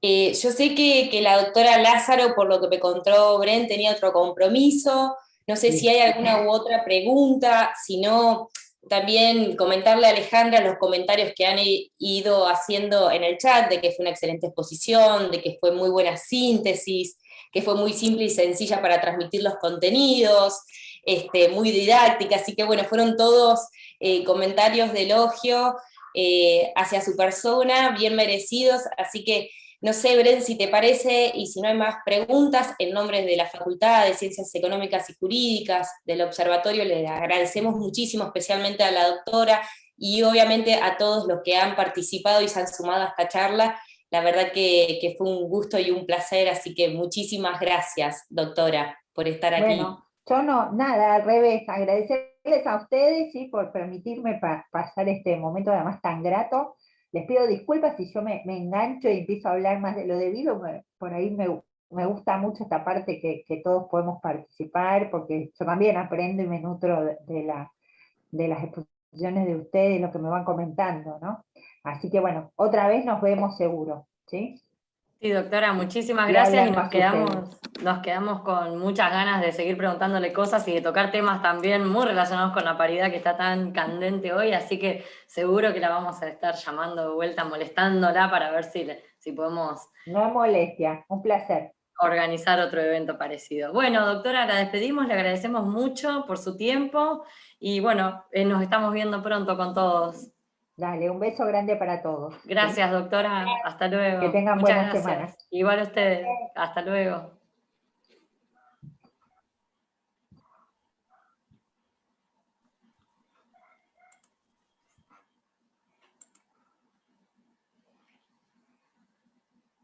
Yo sé que la doctora Lázaro, por lo que me contó Bren, tenía otro compromiso. No sé si hay alguna u otra pregunta, si no, también comentarle a Alejandra los comentarios que han ido haciendo en el chat, de que fue una excelente exposición, de que fue muy buena síntesis, que fue muy simple y sencilla para transmitir los contenidos, muy didáctica, así que bueno, fueron todos comentarios de elogio hacia su persona, bien merecidos, así que no sé, Bren, si te parece, y si no hay más preguntas, en nombre de la Facultad de Ciencias Económicas y Jurídicas del Observatorio, le agradecemos muchísimo, especialmente a la doctora, y obviamente a todos los que han participado y se han sumado a esta charla. La verdad que fue un gusto y un placer, así que muchísimas gracias, doctora, por estar aquí. Bueno, yo no, nada, al revés, agradecerles a ustedes, ¿sí?, por permitirme pasar este momento además tan grato. Les pido disculpas si yo me engancho y empiezo a hablar más de lo debido, por ahí me gusta mucho esta parte que todos podemos participar, porque yo también aprendo y me nutro de las exposiciones de ustedes, lo que me van comentando, ¿no? Así que bueno, otra vez nos vemos seguro, ¿sí? Sí, doctora, muchísimas Y gracias, y hablan más nos quedamos con muchas ganas de seguir preguntándole cosas y de tocar temas también muy relacionados con la paridad que está tan candente hoy, así que seguro que la vamos a estar llamando de vuelta, molestándola para ver si podemos No es molestia, un placer. organizar otro evento parecido. Bueno, doctora, la despedimos, le agradecemos mucho por su tiempo y bueno, nos estamos viendo pronto con todos. Dale, un beso grande para todos. Gracias, doctora, hasta luego. Que tengan Muchas buenas gracias. semanas. Igual a ustedes, hasta luego.